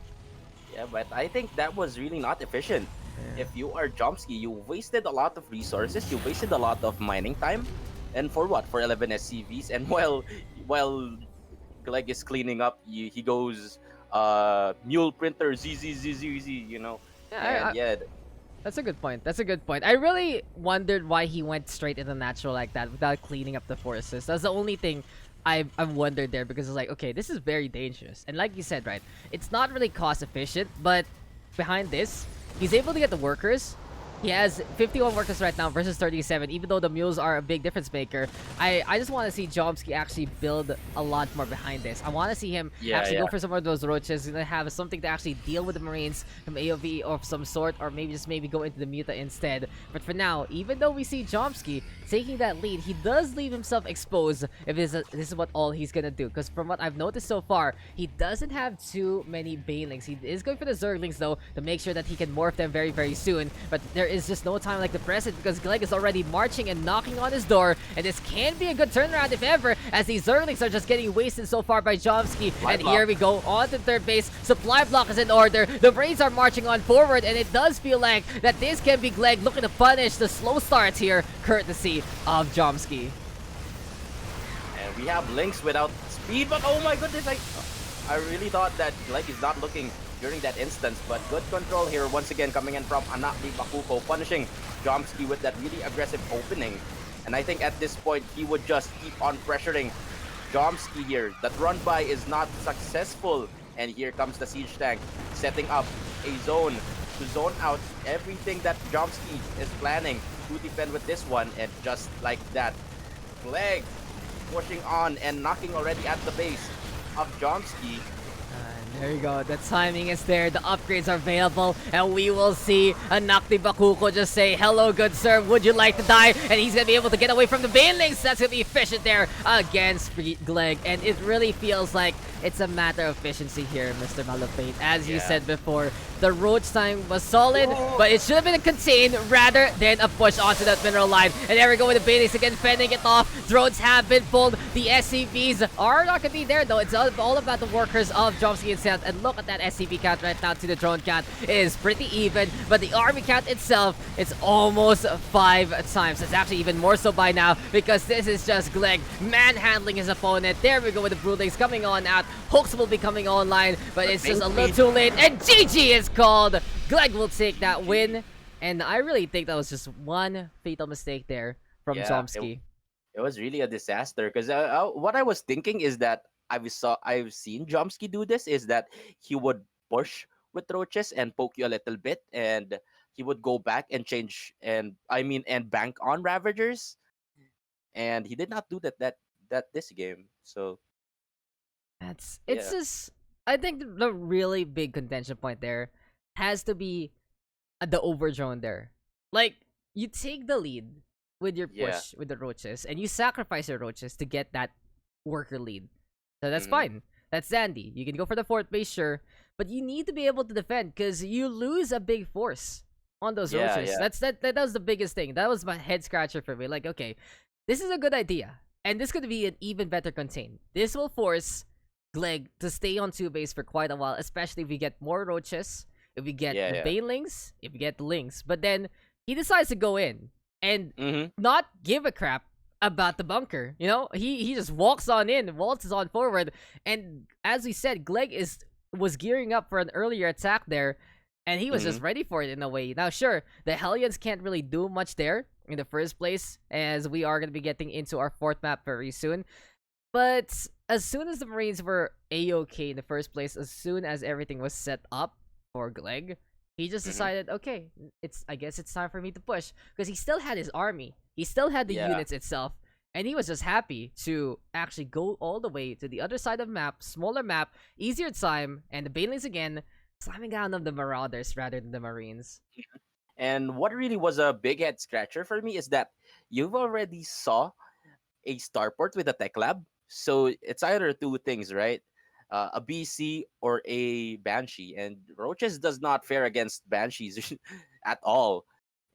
Yeah, but I think that was really not efficient. If you are Jomski, you wasted a lot of resources, you wasted a lot of mining time, and for what? For 11 SCVs, and while GtD is cleaning up, he goes mule printer ZZZZ, you know. That's a good point. That's a good point. I really wondered why he went straight into natural like that without cleaning up the forces. That's the only thing I've wondered there, because it's like, okay, this is very dangerous. And like you said, right, it's not really cost efficient, but behind this, he's able to get the workers. He has 51 workers right now versus 37, even though the mules are a big difference maker. I just want to see Jomski actually build a lot more behind this. I want to see him actually go for some of those roaches, and have something to actually deal with the Marines from AoV of some sort, or maybe go into the Muta instead. But for now, even though we see Jomski taking that lead, he does leave himself exposed if this is what all he's gonna do. Because from what I've noticed so far, he doesn't have too many Banelings. He is going for the Zerglings though, to make sure that he can morph them very, very soon. But there is just no time like the present, because GtD is already marching and knocking on his door, and this can be a good turnaround if ever, as these Zerglings are just getting wasted so far by Jomski. And here we go on to third base. Supply block is in order. The Marines are marching on forward, and it does feel like that this can be GtD looking to punish the slow start here, courtesy of Jomski. And We have Lynx without speed, but oh my goodness, I really thought that Gleg is not looking during that instance, but good control here once again coming in from Anakli Bakuko, punishing Jomski with that really aggressive opening. And I think at this point, he would just keep on pressuring Jomski here. That run by is not successful. And here comes the siege tank, setting up a zone to zone out everything that Jomski is planning to defend with this one. And just like that, Gleg pushing on and knocking already at the base of Jomski. There you go. The timing is there. The upgrades are available. And we will see Anakli Bakuko just say, hello, good sir. Would you like to die? And he's going to be able to get away from the Banelings. That's going to be efficient there against Gleg. And it really feels like it's a matter of efficiency here, Mr. Malupeyt. As you said before, the roach time was solid, but it should have been a contain rather than a push onto that mineral line. And there we go with the Banelings again, fending it off. Drones have been pulled. The SCVs are not going to be there, though. It's all about the workers of Jomski itself. And look at that SCP count right now to the drone count. It is pretty even, but the army count itself, it's almost 5 times. It's actually even more so by now because this is just Gleg manhandling his opponent. There we go with the Broodlings coming on out. Hooks will be coming online, but it's just a little too late. And GG is called. Gleg will take that win. And I really think that was just one fatal mistake there from Jomski. It was really a disaster because what I was thinking is that I've seen Jomski do this is that he would push with roaches and poke you a little bit, and he would go back and change and bank on Ravagers, and he did not do that this game. So it's just, I think the really big contention point there has to be the overdrone there. Like, you take the lead with your push with the roaches, and you sacrifice your roaches to get that worker lead. So that's fine. That's dandy. You can go for the 4th base, sure. But you need to be able to defend because you lose a big force on those roaches. That was the biggest thing. That was my head scratcher for me. Like, okay, this is a good idea. And this could be an even better contain. This will force Gleg to stay on 2 base for quite a while, especially if we get more roaches, if we get the Banelings, if we get the Lynx. But then he decides to go in and not give a crap about the bunker. You know, he just walks on in, waltzes on forward, and as we said, Gleg was gearing up for an earlier attack there, and he was just ready for it in a way. Now, sure, the Hellions can't really do much there in the first place, as we are going to be getting into our 4th map very soon. But as soon as the Marines were A-okay in the first place, as soon as everything was set up for Gleg, he just decided, okay, I guess it's time for me to push, because he still had his army. He still had the units itself, and he was just happy to actually go all the way to the other side of the map, smaller map, easier time, and the Banelings again, slamming down on the Marauders rather than the Marines. And what really was a big head scratcher for me is that you've already saw a starport with a tech lab, so it's either 2 things, right? A BC or a Banshee, and Roaches does not fare against Banshees at all.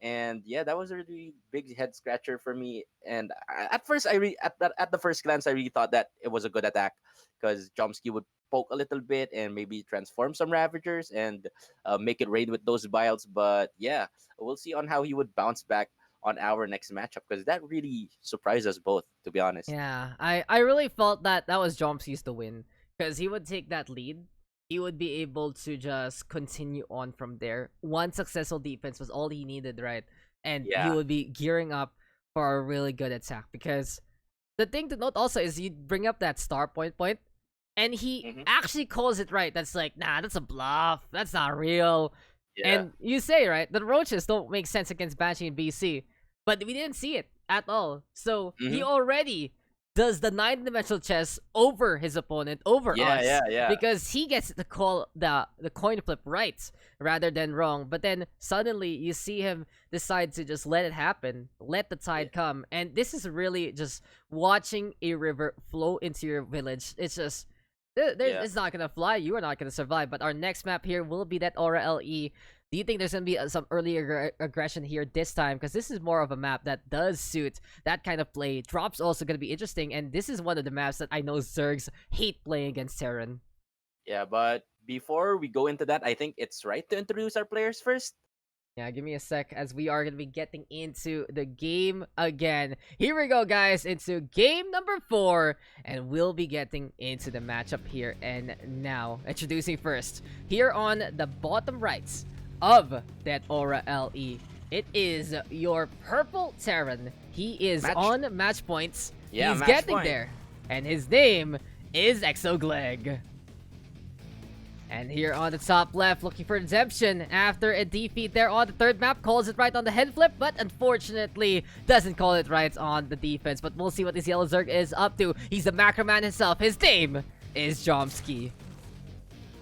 And yeah, that was a really big head scratcher for me. And at first, at the first glance, I really thought that it was a good attack because Jomski would poke a little bit and maybe transform some Ravagers and make it rain with those Biles. But yeah, we'll see on how he would bounce back on our next matchup because that really surprised us both, to be honest. Yeah, I really felt that was Jomski's to win because he would take that lead. He would be able to just continue on from there. One successful defense was all he needed, right? And he would be gearing up for a really good attack. Because the thing to note also is you bring up that star point, and he actually calls it right. That's like, nah, that's a bluff. That's not real. Yeah. And you say, right, the Roaches don't make sense against Banshee and BC. But we didn't see it at all. So he already does the 9-dimensional chess over his opponent, over us. Because he gets to call the coin flip right rather than wrong. But then suddenly you see him decide to just let it happen, let the tide come. And this is really just watching a river flow into your village. It's just, it's not going to fly. You are not going to survive. But our next map here will be Deathaura LE. Do you think there's going to be some early aggression here this time? Because this is more of a map that does suit that kind of play. Drop's also going to be interesting. And this is one of the maps that I know Zergs hate playing against Terran. Yeah, but before we go into that, I think it's right to introduce our players first. Yeah, give me a sec as we are going to be getting into the game again. Here we go, guys, into game number 4, and we'll be getting into the matchup here and now. Introducing first, here on the bottom right of Deathaura LE, it is your purple Terran. He is on match points. Yeah, he's match getting point. there, and his name is eXoGLG. And here on the top left, looking for redemption after a defeat there on the third map. Calls it right on the head flip, but unfortunately doesn't call it right on the defense. But we'll see what this yellow Zerg is up to. He's the macro man himself. His name is Jomski.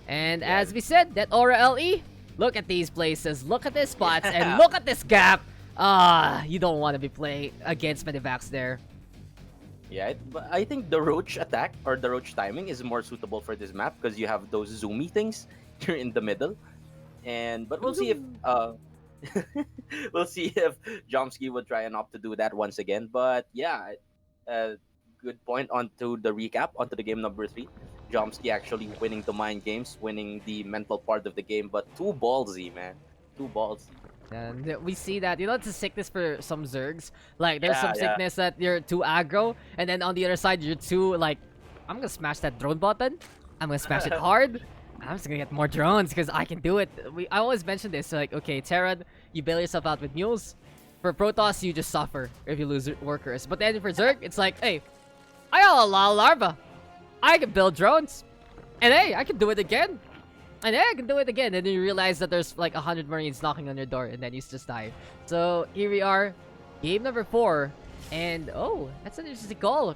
And as we said, that Aura LE, look at these places, look at these spots, and look at this gap. You don't want to be playing against Medivacs there. Yeah, but I think the roach attack or the roach timing is more suitable for this map because you have those zoomy things here in the middle. But we'll see if we'll see if Jomski would try and opt to do that once again. But yeah, good point onto the recap onto the game number 3. Jomski actually winning the mind games, winning the mental part of the game, but too ballsy, man. Too ballsy. And we see that, you know, it's a sickness for some Zergs. Like, there's some sickness that you're too aggro, and then on the other side, you're too, like, I'm gonna smash that drone button. I'm gonna smash it hard. I'm just gonna get more drones because I can do it. I always mention this, so like, okay, Terran, you bail yourself out with mules. For Protoss, you just suffer if you lose workers. But then for Zerg, it's like, hey, I got a lot of larva. I can build drones. And hey, I can do it again. And then I can do it again, and then you realize that there's like 100 Marines knocking on your door, and then you just die. So here we are, game number 4, and oh, that's an interesting call.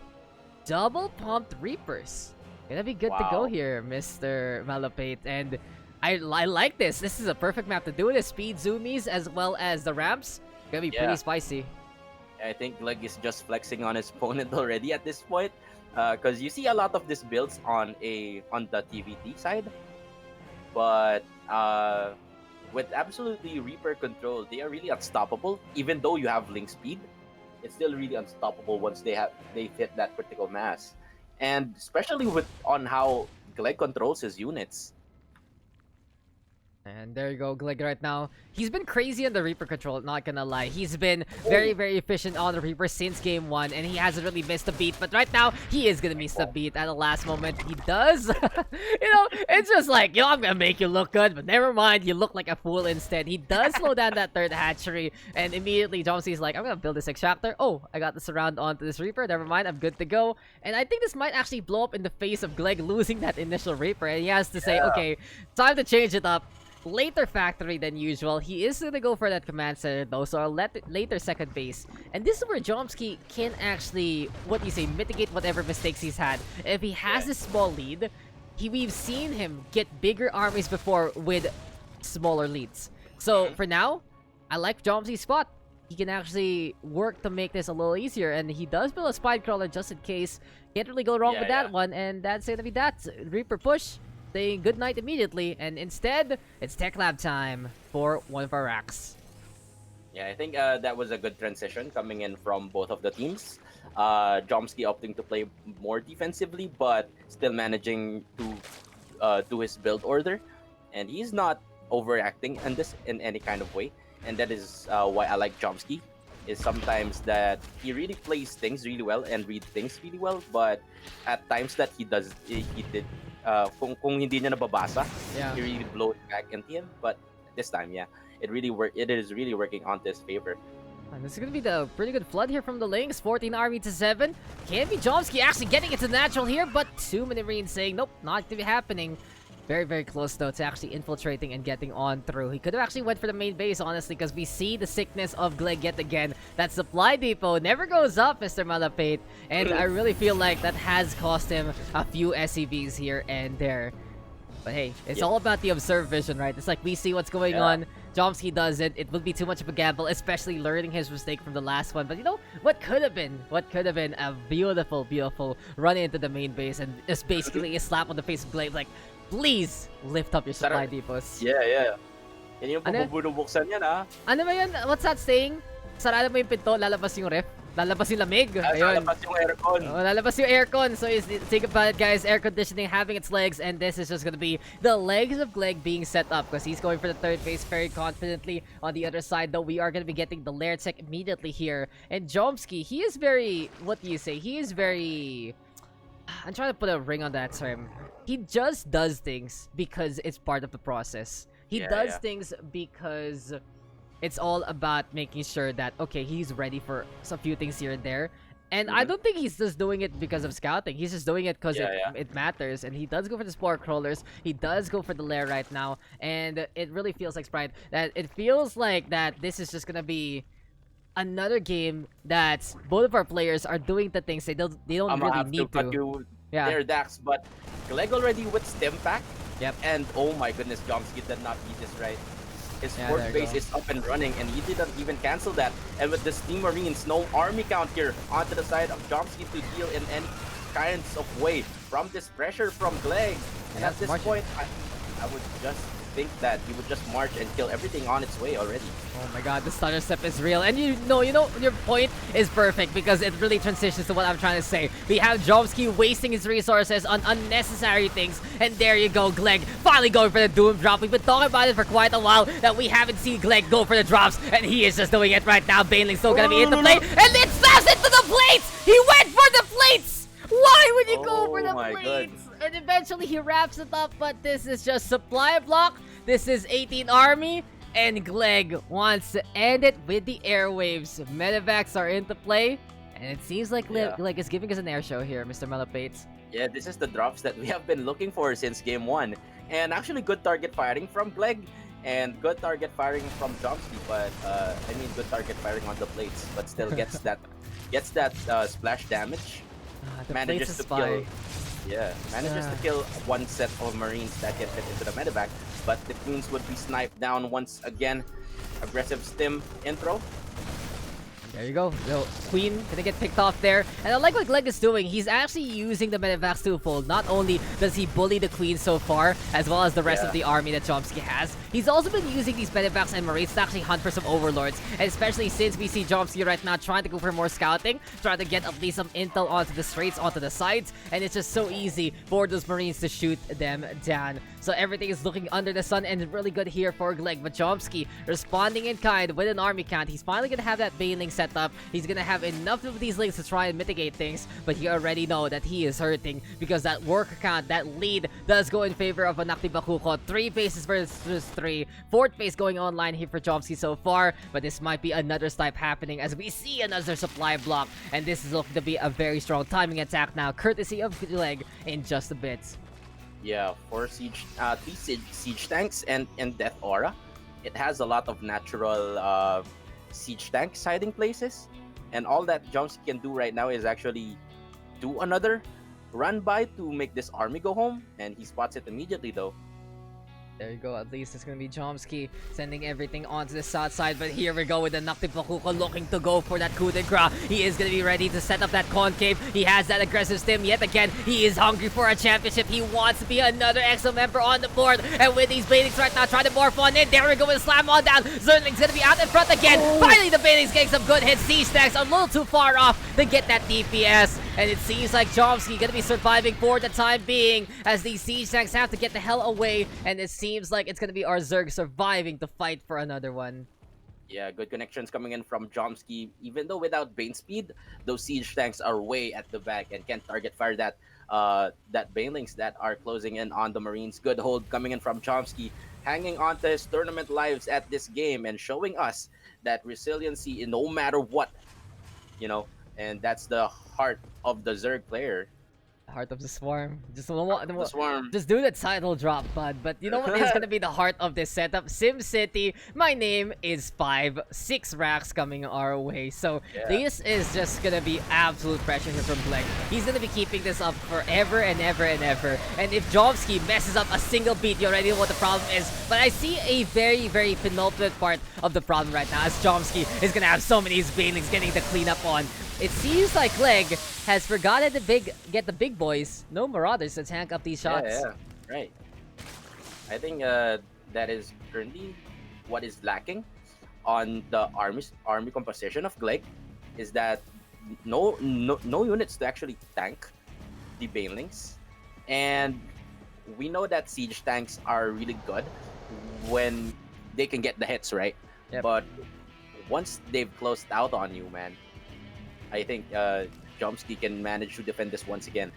Double pumped Reapers. Gonna be good to go here, Mr. Malupeyt, and I like this. This is a perfect map to do it. Speed zoomies as well as the ramps. Gonna be pretty spicy. I think GlG is just flexing on his opponent already at this point, because you see a lot of these builds on the TVT side. But with absolutely Reaper control, they are really unstoppable. Even though you have link speed, it's still really unstoppable once they hit that critical mass. And especially on how GlG controls his units. And there you go, GlG right now. He's been crazy on the Reaper control, not gonna lie. He's been very, very efficient on the Reaper since game 1, and he hasn't really missed a beat. But right now, he is gonna miss the beat at the last moment. He does. You know, it's just like, yo, I'm gonna make you look good, but never mind, you look like a fool instead. He does slow down that third hatchery, and immediately Jomski's like, I'm gonna build this eXoChapter. Oh, I got the surround onto this Reaper. Never mind, I'm good to go. And I think this might actually blow up in the face of GlG losing that initial Reaper, and he has to say, okay, time to change it up. Later factory than usual. He is gonna go for that command center though, so I'll later second base. And this is where Jomski can actually, mitigate whatever mistakes he's had. If he has a small lead, we've seen him get bigger armies before with smaller leads. So for now, I like Jomski's spot. He can actually work to make this a little easier, and he does build a Spine Crawler just in case. Can't really go wrong with that one, and that's gonna be that. Reaper push. Saying good night immediately, and instead, it's Tech Lab time for one of our racks. Yeah, I think that was a good transition coming in from both of the teams. Jomski opting to play more defensively, but still managing to do his build order, and he's not overacting in any kind of way. And that is why I like Jomski. Is sometimes that he really plays things really well and read things really well, but at times that he did. Kung hindi niya nababasa, he really blows back into him. But this time, it is really working on his favor. And this is gonna be the pretty good flood here from the links. 14 RV to 7. Can be Jomski actually getting it to natural here, but too many Marines saying nope, not gonna be happening. Very, very close though to actually infiltrating and getting on through. He could have actually went for the main base, honestly, because we see the sickness of GlG yet again. That supply depot never goes up, Mr. Malupeyt. And I really feel like that has cost him a few SCVs here and there. But hey, it's all about the observed vision, right? It's like we see what's going on. Jomski does it. It would be too much of a gamble, especially learning his mistake from the last one. But you know, what could have been? What could have been a beautiful, beautiful run into the main base and just basically a slap on the face of GlG, like, please lift up your supply depots. Yeah. Yan yung pabubulubuksan yan, ha? Ano ba yan? What's that saying? Sarado mo yung pinto, lalabas yung ref. Lalabas yung lamig. Ayun. Lalabas yung aircon. Oh, lalabas yung aircon. So think about it, guys. Air conditioning having its legs, and this is just gonna be the legs of GtD being set up because he's going for the third phase very confidently. On the other side, though, we are gonna be getting the lair tech immediately here. And Jomski, he is very, what do you say? He is very. I'm trying to put a ring on that term. He just does things because it's part of the process. He does things because it's all about making sure that, okay, he's ready for a few things here and there. And I don't think he's just doing it because of scouting. He's just doing it because it matters. And he does go for the spore crawlers. He does go for the lair right now. And it really feels like, Sprite, that it feels like that this is just gonna be another game that both of our players are doing the things they don't really need to. Cut you there, Daks, but GtD already with stim pack. Yep. And oh my goodness, Jomski did not beat this right. His fourth base is up and running, and he didn't even cancel that. And with the Steam Marines, no army count here onto the side of Jomski to deal in any kinds of way from this pressure from GtD. And at this point, I would just think that he would just march and kill everything on its way already. Oh my god, the stutter step is real. And you know, your point is perfect because it really transitions to what I'm trying to say. We have Jomski wasting his resources on unnecessary things. And there you go, GtD finally going for the Doom drop. We've been talking about it for quite a while that we haven't seen GtD go for the drops. And he is just doing it right now. Baneling's still gonna be in the plate. And it slaps into the plates! He went for the plates! Why would you go for the plates? And eventually he wraps it up, but this is just supply block. This is 18 army, and GtD wants to end it with the airwaves. Medevacs are into play, and it seems like GtD is giving us an air show here, Mr. Malupeyt. Yeah, this is the drops that we have been looking for since game 1. And actually good target firing from GtD, and good target firing from Jomski, but I mean good target firing on the plates, but still gets that splash damage. Manages to kill. Yeah, manages to kill one set of Marines that can fit into the medevac, but the Queens would be sniped down once again. Aggressive stim intro. There you go. So, Queen gonna get picked off there. And I like what GtD is doing. He's actually using the medevacs twofold. Not only does he bully the Queen so far, as well as the rest of the army that Jomski has, he's also been using these medevacs and Marines to actually hunt for some overlords. And especially since we see Jomski right now trying to go for more scouting, trying to get at least some intel onto the straights, onto the sides. And it's just so easy for those Marines to shoot them down. So everything is looking under the sun and really good here for GtD. But Jomski responding in kind with an army count. He's finally gonna have that Baneling set up. He's gonna have enough of these links to try and mitigate things, but you already know that he is hurting because that worker count, that lead, does go in favor of Anakti Bakuko. 3 phases versus 3. 4th phase going online here for Jomski so far, but this might be another snipe happening as we see another supply block, and this is looking to be a very strong timing attack now, courtesy of GtD in just a bit. Yeah, 4 siege, 3 siege tanks and Deathaura. It has a lot of natural siege tanks hiding places, and all that Jomski can do right now is actually do another run by to make this army go home, and he spots it immediately though. There you go, at least it's gonna be Jomski sending everything onto the south side, but here we go with the Nakti Bakuko looking to go for that coup de grace. He is gonna be ready to set up that concave. He has that aggressive stim yet again. He is hungry for a championship. He wants to be another EXO member on the board, and with these Banelings right now trying to morph on in, there we go with slam on down. Zerling's gonna be out in front again. Finally the Banelings getting some good hits. Siege stacks a little too far off to get that DPS, and it seems like Jomski gonna be surviving for the time being as these siege tanks have to get the hell away, and it seems like it's gonna be our Zerg surviving to fight for another one. Yeah, good connections coming in from Jomski. Even though without Bane speed, those siege tanks are way at the back and can't target fire that Banelings that are closing in on the Marines. Good hold coming in from Jomski, hanging on to his tournament lives at this game and showing us that resiliency in no matter what, you know, and that's the heart of the Zerg player. Heart of the Swarm. Just do the title drop, bud. But you know what is gonna be the heart of this setup? Sim City. My name is 5. 6 racks coming our way. So this is just gonna be absolute pressure here from GtD. He's gonna be keeping this up forever and ever and ever. And if Jomski messes up a single beat, you already know what the problem is. But I see a very, very penultimate part of the problem right now, as Jomski is gonna have so many Banelings getting the cleanup on. It seems like GtD has forgotten to get the big boys. No Marauders to tank up these shots. Yeah, right. I think that is currently what is lacking on the army composition of GtD, is that no units to actually tank the banelings, and we know that siege tanks are really good when they can get the hits, right? Yep. But once they've closed out on you, man, I think Jomski can manage to defend this once again.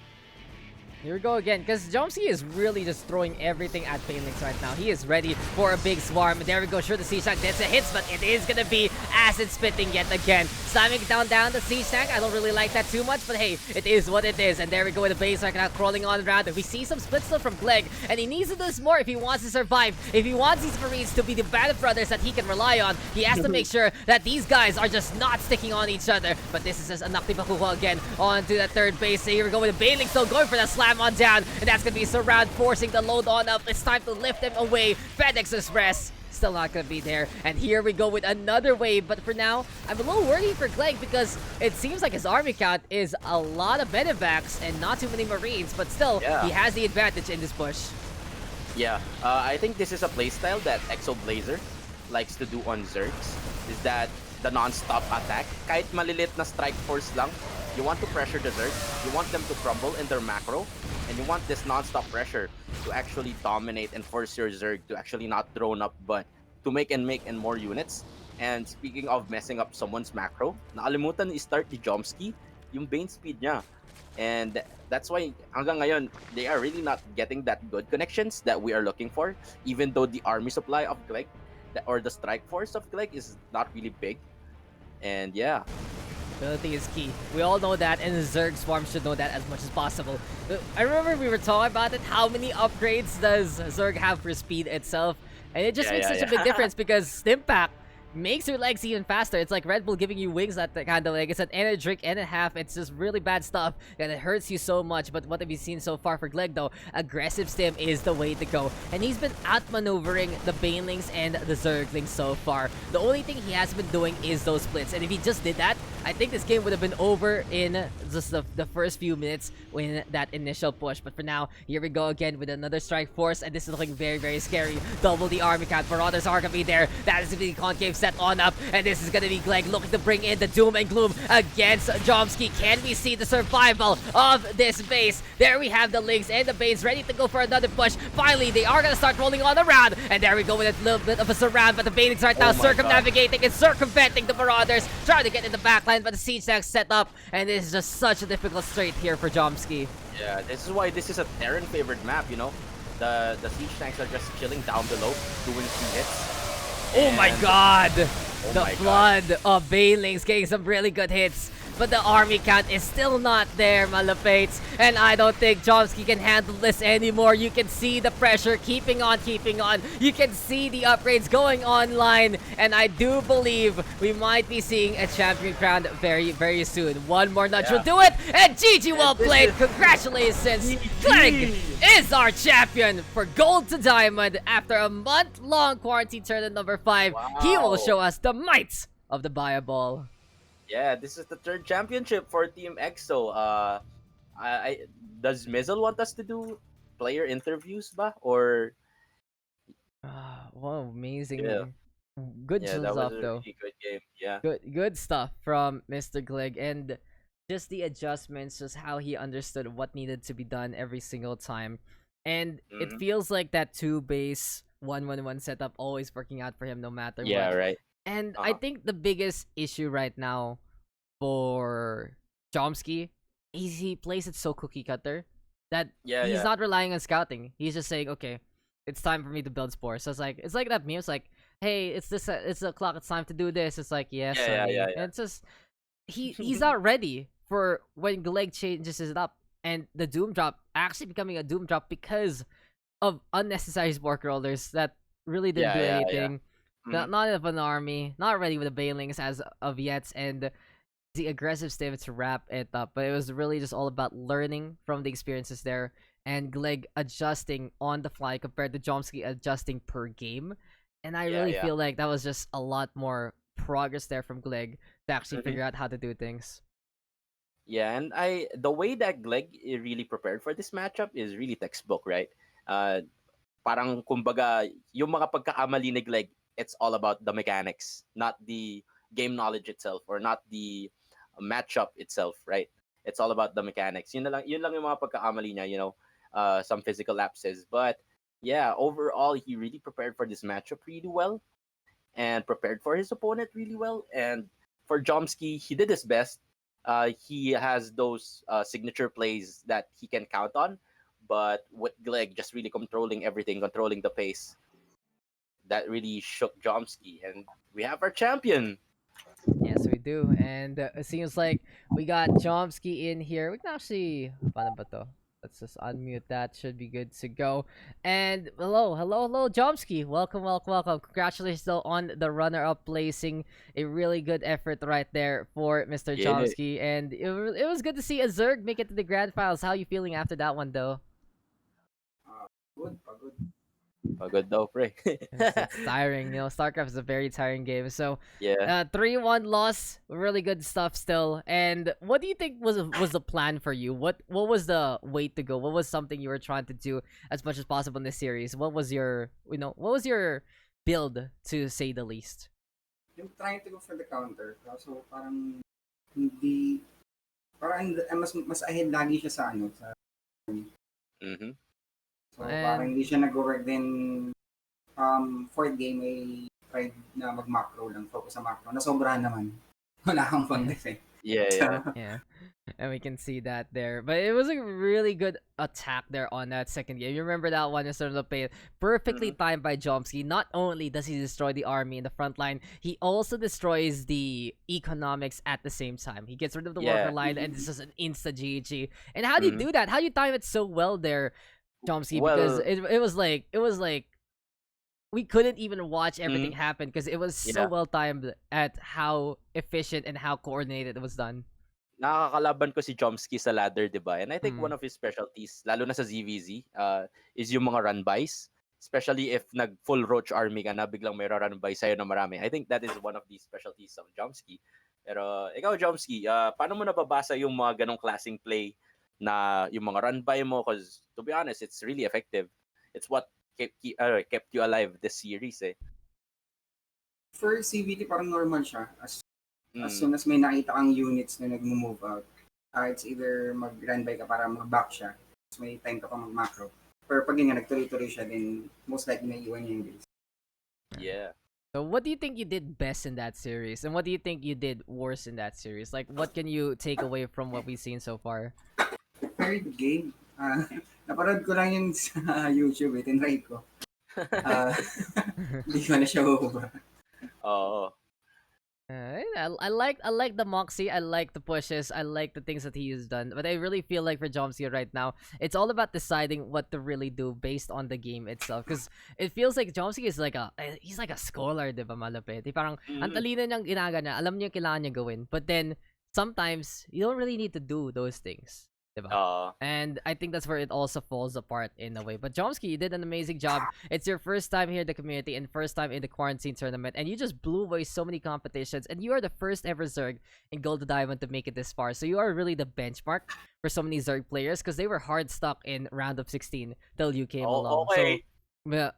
Here we go again, because Jomski is really just throwing everything at Phalanx right now. He is ready for a big swarm. There we go, sure, the Siege Tank gets a hits, but it is going to be acid spitting yet again. Slamming down the Siege Tank. I don't really like that too much, but hey, it is what it is. And there we go with the base right now, crawling on around. We see some split still from GtD, and he needs to do this more if he wants to survive. If he wants these Marines to be the band of brothers that he can rely on, he has to make sure that these guys are just not sticking on each other. But this is just a Nakti Bakuha again onto that third base. So here we go with the Bailing still going for the slam on down, and that's gonna be Surround forcing the load on up. It's time to lift them away. FedEx Express still not gonna be there, and here we go with another wave. But for now, I'm a little worried for GtD because it seems like his army count is a lot of medevacs and not too many Marines, but still, he has the advantage in this push. Yeah, I think this is a playstyle that eXoGLG likes to do on Zergs, is that the non-stop attack. Kahit malilit na strike force lang, you want to pressure the Zerg, you want them to crumble in their macro, and you want this non-stop pressure to actually dominate and force your Zerg to actually not drone up, but to make and more units. And speaking of messing up someone's macro, nakalimutan ni start ni Jomski yung Bane speed niya. And that's why hanggang ngayon, they are really not getting that good connections that we are looking for, even though the army supply of GtD or the strike force of GtD is not really big. And yeah. Ability is key. We all know that, and the Zerg Swarm should know that as much as possible. I remember we were talking about it. How many upgrades does Zerg have for speed itself? And it just makes such a big difference because Stimpack makes your legs even faster. It's like Red Bull giving you wings at the kind of leg. It's an energy drink and a half. It's just really bad stuff and it hurts you so much. But what have you seen so far for GtD though? Aggressive stim is the way to go. And he's been outmaneuvering the Banelings and the Zerglings so far. The only thing he has been doing is those splits. And if he just did that, I think this game would have been over in just the first few minutes in that initial push. But for now, here we go again with another strike force. And this is looking very, very scary. Double the army count. Marauders are going to be there. That is the concave set on up, and this is gonna be GtD looking to bring in the doom and gloom against Jomski. Can we see the survival of this base? There we have the Lynx and the Banes ready to go for another push. Finally, they are gonna start rolling on around, and there we go with a little bit of a surround, but the Banings right now circumnavigating and circumventing the Marauders, trying to get in the backline, but the siege tank set up, and this is just such a difficult straight here for Jomski. Yeah, this is why this is a Terran favored map, you know? The siege tanks are just chilling down below, doing 3 hits. Oh my god! Oh The my flood of Banelings getting some really good hits. But the army count is still not there, Malupeyt. And I don't think Jomski can handle this anymore. You can see the pressure keeping on, keeping on. You can see the upgrades going online. And I do believe we might be seeing a champion crowned very, very soon. One more nudge will do it. And GG, well played. Congratulations. GtD is our champion for gold to diamond. After a month-long quarantine tournament number 5, he will show us the might of the Bioball. Yeah, this is the 3rd championship for Team EXO. Does Mizzle want us to do player interviews ba? Or Wow, amazing. Yeah. Good that was stuff a though. really good game. Yeah. Good stuff from Mr. GtD, and just the adjustments, just how he understood what needed to be done every single time. And it feels like that 2-base 1-1-1 setup always working out for him no matter Yeah, what. right. And I think the biggest issue right now for Jomski is he plays it so cookie cutter that he's not relying on scouting. He's just saying, okay, it's time for me to build spores. So it's like that meme. It's like, hey, it's the clock. It's time to do this. It's like, yes, Yeah. And it's just he's not ready for when GtD changes it up, and the doom drop actually becoming a doom drop because of unnecessary spore crawlers that really didn't do anything. Not of an army, not ready with the Banelings as of yet, and the aggressive stim to wrap it up. But it was really just all about learning from the experiences there, and GtD adjusting on the fly compared to Jomski adjusting per game. And I really feel like that was just a lot more progress there from GtD to actually figure out how to do things. Yeah, and the way that GtD really prepared for this matchup is really textbook, right? Parang kumbaga, yung mga pagkakamali ni GtD, it's all about the mechanics, not the game knowledge itself, or not the matchup itself, right? It's all about the mechanics. Yun lang yung mga pagkakamali niya, some physical lapses. But yeah, overall, he really prepared for this matchup really well and prepared for his opponent really well. And for Jomski, he did his best. He has those signature plays that he can count on, but with Gleg just really controlling everything, controlling the pace, that really shook Jomski. And we have our champion. Yes, we do. And it seems like we got Jomski in here. We can actually... Paano ba to? Let's just unmute that. Should be good to go. And hello, Jomski. Welcome, welcome, welcome. Congratulations though on the runner-up placing. A really good effort right there for Mr. Yeah. Jomski. And it was good to see a Zerg make it to the grand finals. How you feeling after that one though? Good, pagod. Pagod daw, pre. It's tiring. StarCraft is a very tiring game. So, Yeah. 3-1 loss, really good stuff still. And what do you think was the plan for you? What was the way to go? What was something you were trying to do as much as possible in this series? What was your build, to say the least? Yung trying to go for the counter. So parang hindi mas ahead lagi siya sa sa Mm-hmm. So parang hindi siya nag-work din fourth game ay tried na mag-macro lang, focus sa macro. Nasobrahan naman. Wala kang pang defend. Yeah. Yeah. And we can see that there. But it was a really good attack there on that second game. You remember that one, Mr. Malupeyt? Perfectly timed by Jomski. Not only does he destroy the army in the front line, he also destroys the economics at the same time. He gets rid of the worker line, and this is an insta GG. And how do you do that? How do you time it so well there, Jomski? Because it was like we couldn't even watch everything happen because it was so well timed at how efficient and how coordinated it was done. Nakakalaban ko si Jomski sa ladder, di ba? And I think one of his specialties, lalo na sa ZVZ, is yung mga run-bys. Especially if nag-full roach army ka na, biglang may run-by sa'yo na marami. I think that is one of the specialties of Jomski. Pero ikaw, Jomski, paano mo nababasa yung mga ganong klaseng play na yung mga run-by mo? Because to be honest, it's really effective. It's what kept you alive this series, eh. For CVT, parang normal siya. As soon as may nakita kang units na nag-move out, it's either mag-run by ka para mag-back siya. Tapos may time ka pa mag-macro. Pero pag yun nga, nagtuloy-tuloy siya, then most likely may iwan niya yung base. Yeah. So what do you think you did best in that series? And what do you think you did worse in that series? Like, what can you take away from what we've seen so far? Very good game. Naparod ko lang yun sa YouTube, tinry ko. Hindi ko na siya hubra. Oo. I like the moxie. I like the pushes. I like the things that he has done. But I really feel like for Jomski right now, it's all about deciding what to really do based on the game itself. Because it feels like Jomski is he's like a scholar, di ba, Malupeyt? Parang ang talino niyang ginagawa niya. Alam niyo yung kailangan niya gawin. But then sometimes you don't really need to do those things. And I think that's where it also falls apart in a way. But Jomski, you did an amazing job. It's your first time here in the community and first time in the quarantine tournament, and you just blew away so many competitions, and you are the first ever Zerg in Gold to Diamond to make it this far. So you are really the benchmark for so many Zerg players because they were hard stuck in round of 16 till you came along. Okay.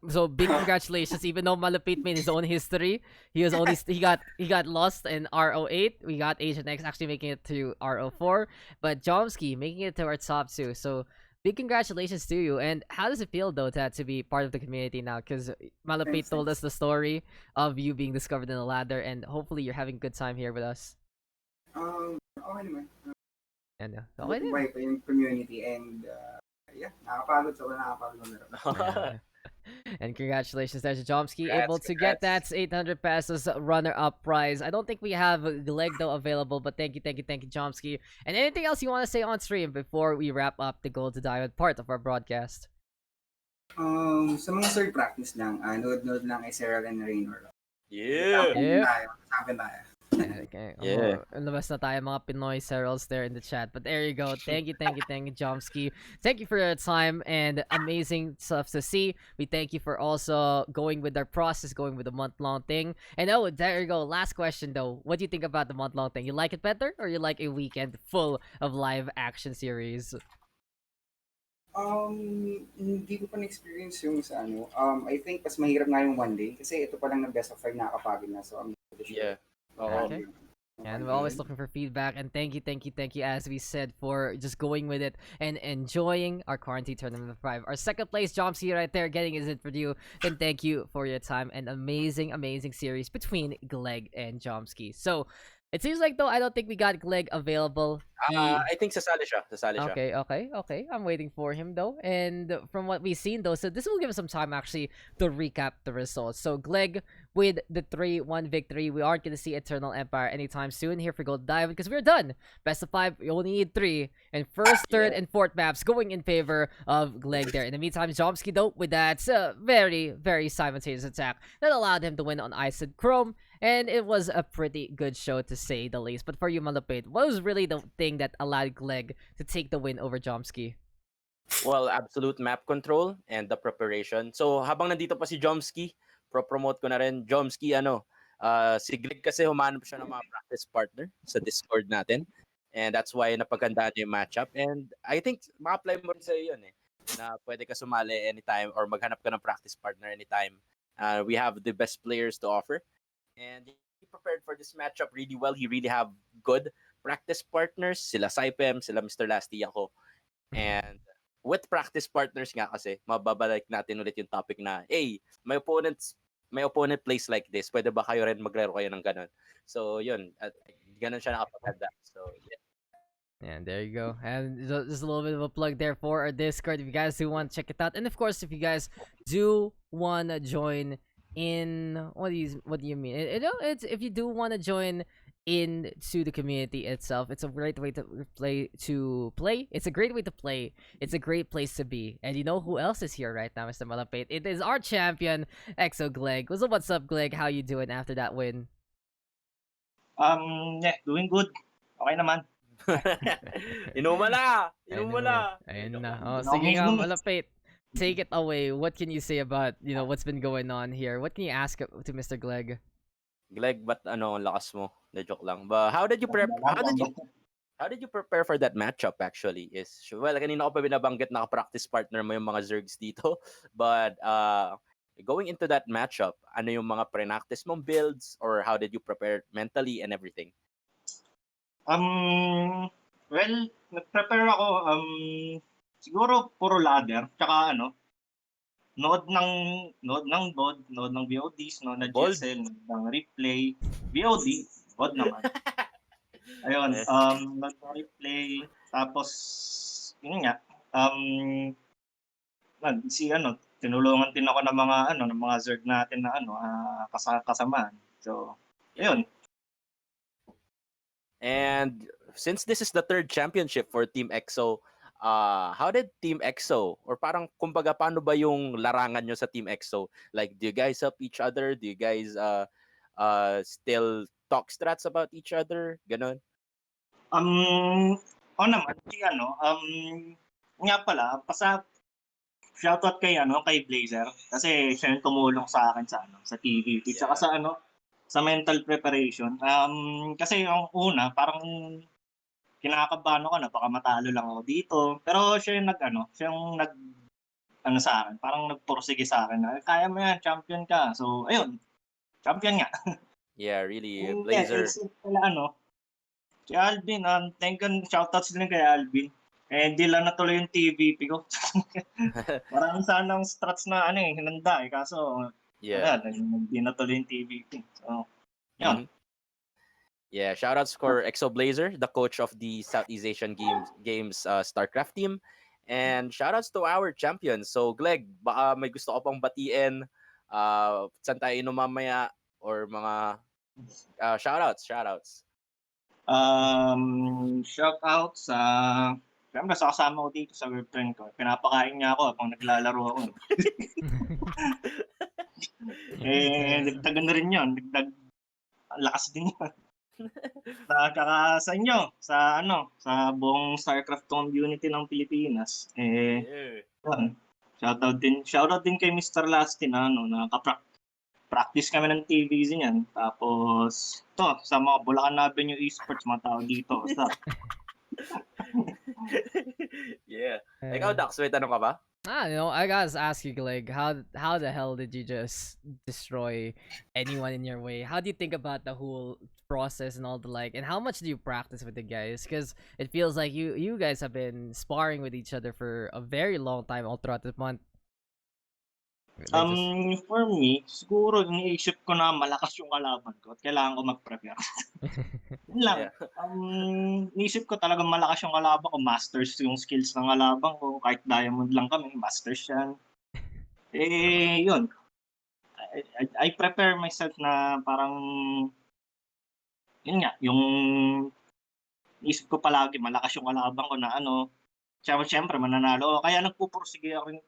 So big congratulations. Even though Malupeyt made his own history, he got lost in RO8. We got Asian X actually making it to RO4, but Jomski making it to our top 2. So big congratulations to you. And how does it feel though to be part of the community now? Because Malupeyt told us the story of you being discovered in the ladder, and hopefully you're having a good time here with us. Okay naman. Okay naman. Pa yung community, and nakapagod na. And congratulations there to Jomski, able to get that 800 pesos runner-up prize. I don't think we have GtD though available, but thank you, Jomski. And anything else you want to say on stream before we wrap up the Gold to Diamond part of our broadcast? Sa mga third practice lang, nood lang kay Sarah and Raynor. Yeah. Tayo. Okay. Labas na tayo mga Pinoy Serals there in the chat. But there you go. Thank you, Jomski. Thank you for your time and amazing stuff to see. We thank you for also going with our process, going with the month-long thing. And there you go. Last question though. What do you think about the month-long thing? You like it better or you like a weekend full of live action series? Hindi ko pa na-experience yung sa I think mas mahirap nga yung one day kasi ito pa lang ng best of 5 nakakapagod na. So I'm not sure. Yeah. Okay. And we're always looking for feedback. And thank you, as we said, for just going with it and enjoying our quarantine tournament 5. Our second place, Jomski, right there, getting his interview. And thank you for your time and amazing series between GtD and Jomski. So it seems like though I don't think we got GtD available. I think sasali siya. Okay. I'm waiting for him though. And from what we've seen though, so this will give us some time actually to recap the results. So GtD with the 3-1 victory. We aren't gonna see Eternal Empire anytime soon here for Gold Diamond because we're done. Best of 5, we only need 3. And first, third, and fourth maps going in favor of GtD there. In the meantime, Jomski though with that very simultaneous attack that allowed him to win on Ice and Chrome. And it was a pretty good show to say the least. But for you, Malupeyt, what was really the thing that allowed GtD to take the win over Jomski? Well, absolute map control and the preparation. So habang nandito pa si Jomski, pro-promote ko na rin. Jomski, si GtD kasi humanap siya ng mga practice partner sa Discord natin. And that's why napagandaan yung matchup. And I think ma-apply mo rin sa'yo yun na pwede ka sumali anytime or maghanap ka ng practice partner anytime. We have the best players to offer. And he prepared for this matchup really well. He really have good practice partners. Sila Saipem, sila Mr. Lasty ako. And with practice partners nga kasi, mababalik natin ulit yung topic na, hey, my opponent plays like this. Pwede ba kayo rin maglaro kayo ng ganun? So, yun. Ganun siya nakapaganda. So, yeah. And there you go. And just a little bit of a plug there for our Discord if you guys do want to check it out. And of course, if you guys do want to join in, what do you mean? It's if you do want to join into the community itself, it's a great way to play. It's a great way to play. It's a great place to be. And you know who else is here right now, Mr. Malupeyt? It is our champion, eXoGLG. What's up, GlG? How you doing after that win? Yeah, doing good. Okay naman. Inumala! Ayun na. Oh, sige nga, Malupeyt. Take it away. What can you say about, what's been going on here? What can you ask to Mr. GlG? GlG, ba't ang lakas mo? Na joke lang. But how did you prepare for that matchup actually? Well, kanina ko pa binabanggit na practice partner mo yung mga Zergs dito. But going into that matchup, ano yung mga pre-practice mong builds or how did you prepare mentally and everything? Well, nag-prepare ako siguro puro ladder, tsaka nood ng BOD, nood ng VODs, nood ng GSL, nood ng replay, VOD, BOD naman. Ayun, nood ng replay, tapos yun nga, tinulungan din ako ng mga Zerg natin na kasamaan. So, ayun. And since this is the third championship for Team EXO, how did Team EXO, or parang kumbaga paano ba yung larangan nyo sa Team EXO? Like, do you guys help each other? Do you guys still talk strats about each other? Ganon? Naman, nga pala, shoutout kay Blazer kasi siya yung tumulong sa akin sa TVP, tsaka sa mental preparation. Kasi yung una, parang kinakabahan ako na baka matalo lang ako dito. Pero siya yung sa akin, parang nagpursige sa akin na kaya mo yan, champion ka. So, ayun, champion nga. Yeah, really, Blazer. Si Alvin, shoutouts din kay Alvin. Hindi lang natuloy yung TVP ko. Parang sanang strats na hinanda kaso hindi natuloy yung TVP. So, yun. Yeah, shoutouts for EXO Blazer, the coach of the Southeast Asian Games StarCraft team. And shoutouts to our champions. So, GlG, baka may gusto ko pang batiin. Saan tayo inom mamaya? Or mga shoutouts. Shoutouts sa siyempre sa kasama ko dito sa girlfriend ko. Pinapakain niya ako habang naglalaro ako. Dagdagan na rin yun. Lakas din yun. Saka sa inyo, sa buong StarCraft community ng Pilipinas. Shoutout din kay Mr. Lasty na practice kami ng TVZ niyan. Tapos sa mga Bulacan Avenue Esports, mga tao dito. Yeah. Ikaw, Daks, may tanong ka ba? I don't know. I gotta ask you, Gleg, how the hell did you just destroy anyone in your way? How do you think about the whole process and all the like, and how much do you practice with the guys? Because it feels like you guys have been sparring with each other for a very long time all throughout the month. Like just For me, siguro iniisip ko na malakas yung kalaban ko at kailangan ko mag-prepare. Yun lang. Yeah. Iniisip ko talagang malakas yung kalaban ko, masters yung skills ng kalaban ko, kahit diamond lang kami, masters yan. Yun. I prepare myself na parang, yun nga, yung isip ko palagi malakas yung kalaban ko na siyempre mananalo ako. Kaya nagpupursige ako rin,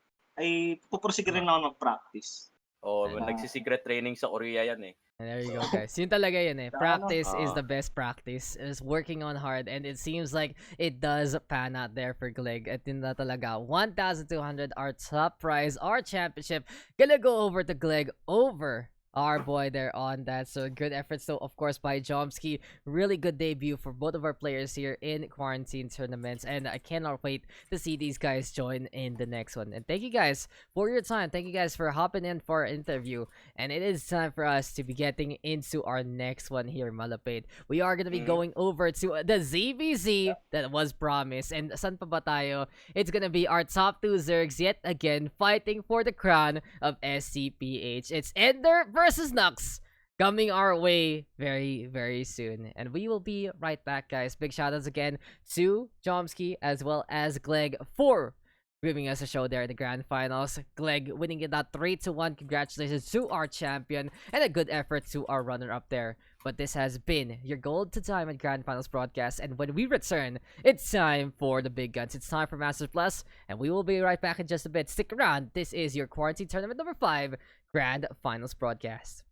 pupursige rin ako mag-practice. Oh, nagsisecret training sa Korea yan eh. And there you go, guys. Yun talaga yun eh. Practice is Ah. the best practice. Is working on hard, and it seems like it does pan out there for Gleg. At yun na talaga. 1,200 our top prize, our championship. Gonna go over to Gleg over our boy there on that. So good efforts though, of course, by Jomski. Really good debut for both of our players here in quarantine tournaments, and I cannot wait to see these guys join in the next one. And thank you guys for your time. Thank you guys for hopping in for our interview. And it is time for us to be getting into our next one here, Malupeyt. We are gonna be going over to the ZBZ that was promised. And san pa ba tayo? It's gonna be our top 2 Zergs yet again fighting for the crown of SCPH. It's Ender versus Nux coming our way very, very soon. And we will be right back, guys. Big shoutouts again to Jomski as well as Gleg for giving us a show there in the grand finals. Gleg winning it out 3-1. Congratulations to our champion, and a good effort to our runner-up there. But this has been your Gold to Diamond Grand Finals broadcast, and when we return, it's time for the big guns. It's time for Masters Plus, and we will be right back in just a bit. Stick around. This is your Quarantine Tournament number 5 Grand Finals broadcast.